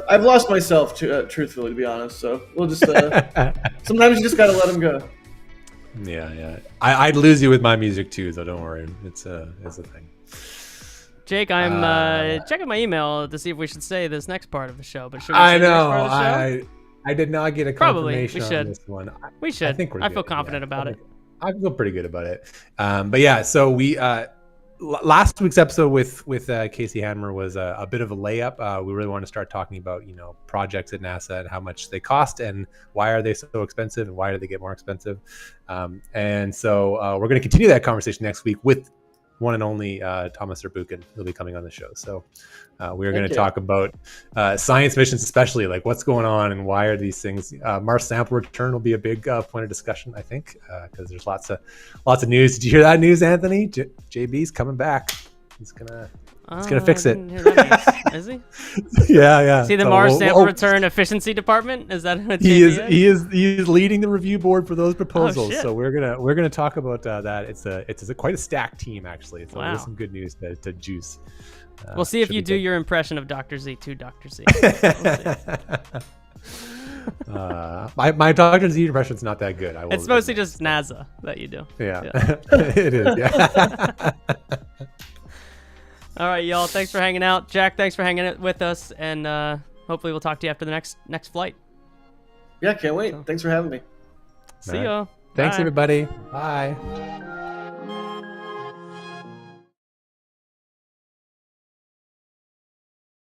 I've lost myself, truthfully, to be honest. So we'll just. Sometimes you just gotta let them go. Yeah. I'd lose you with my music too, so don't worry. It's a thing. Jake, I'm checking my email to see if we should say this next part of the show. But should we I say the next know. part of the show? I did not get a Probably. confirmation We should. on this one. We should. I think we're I good. feel confident about it. I feel pretty good about it. But yeah, so we last week's episode with Casey Hanmer was a bit of a layup. We really want to start talking about projects at NASA and how much they cost and why are they so expensive and why do they get more expensive. And so we're going to continue that conversation next week with one and only Thomas Zurbuchen. He'll be coming on the show. So we're going to talk about science missions, especially like what's going on and why are these things. Mars sample return will be a big point of discussion, I think, because there's lots of news. Did you hear that news, Anthony? JB's coming back. He's gonna fix it. Is he? Yeah. See the Mars sample return efficiency department? Is that what he is leading the review board for those proposals. Oh, so we're gonna talk about that. It's quite a stacked team actually. So wow. There's some good news to juice. We'll see if you do your impression of Dr. Z to Dr. Z. My Dr. Z impression's not that good. It's mostly just NASA that you do. Yeah. It is. Yeah. All right, y'all. Thanks for hanging out. Jack, thanks for hanging with us, and hopefully we'll talk to you after the next flight. Yeah, can't wait. Thanks for having me. See ya. Thanks, Bye. everybody. Bye.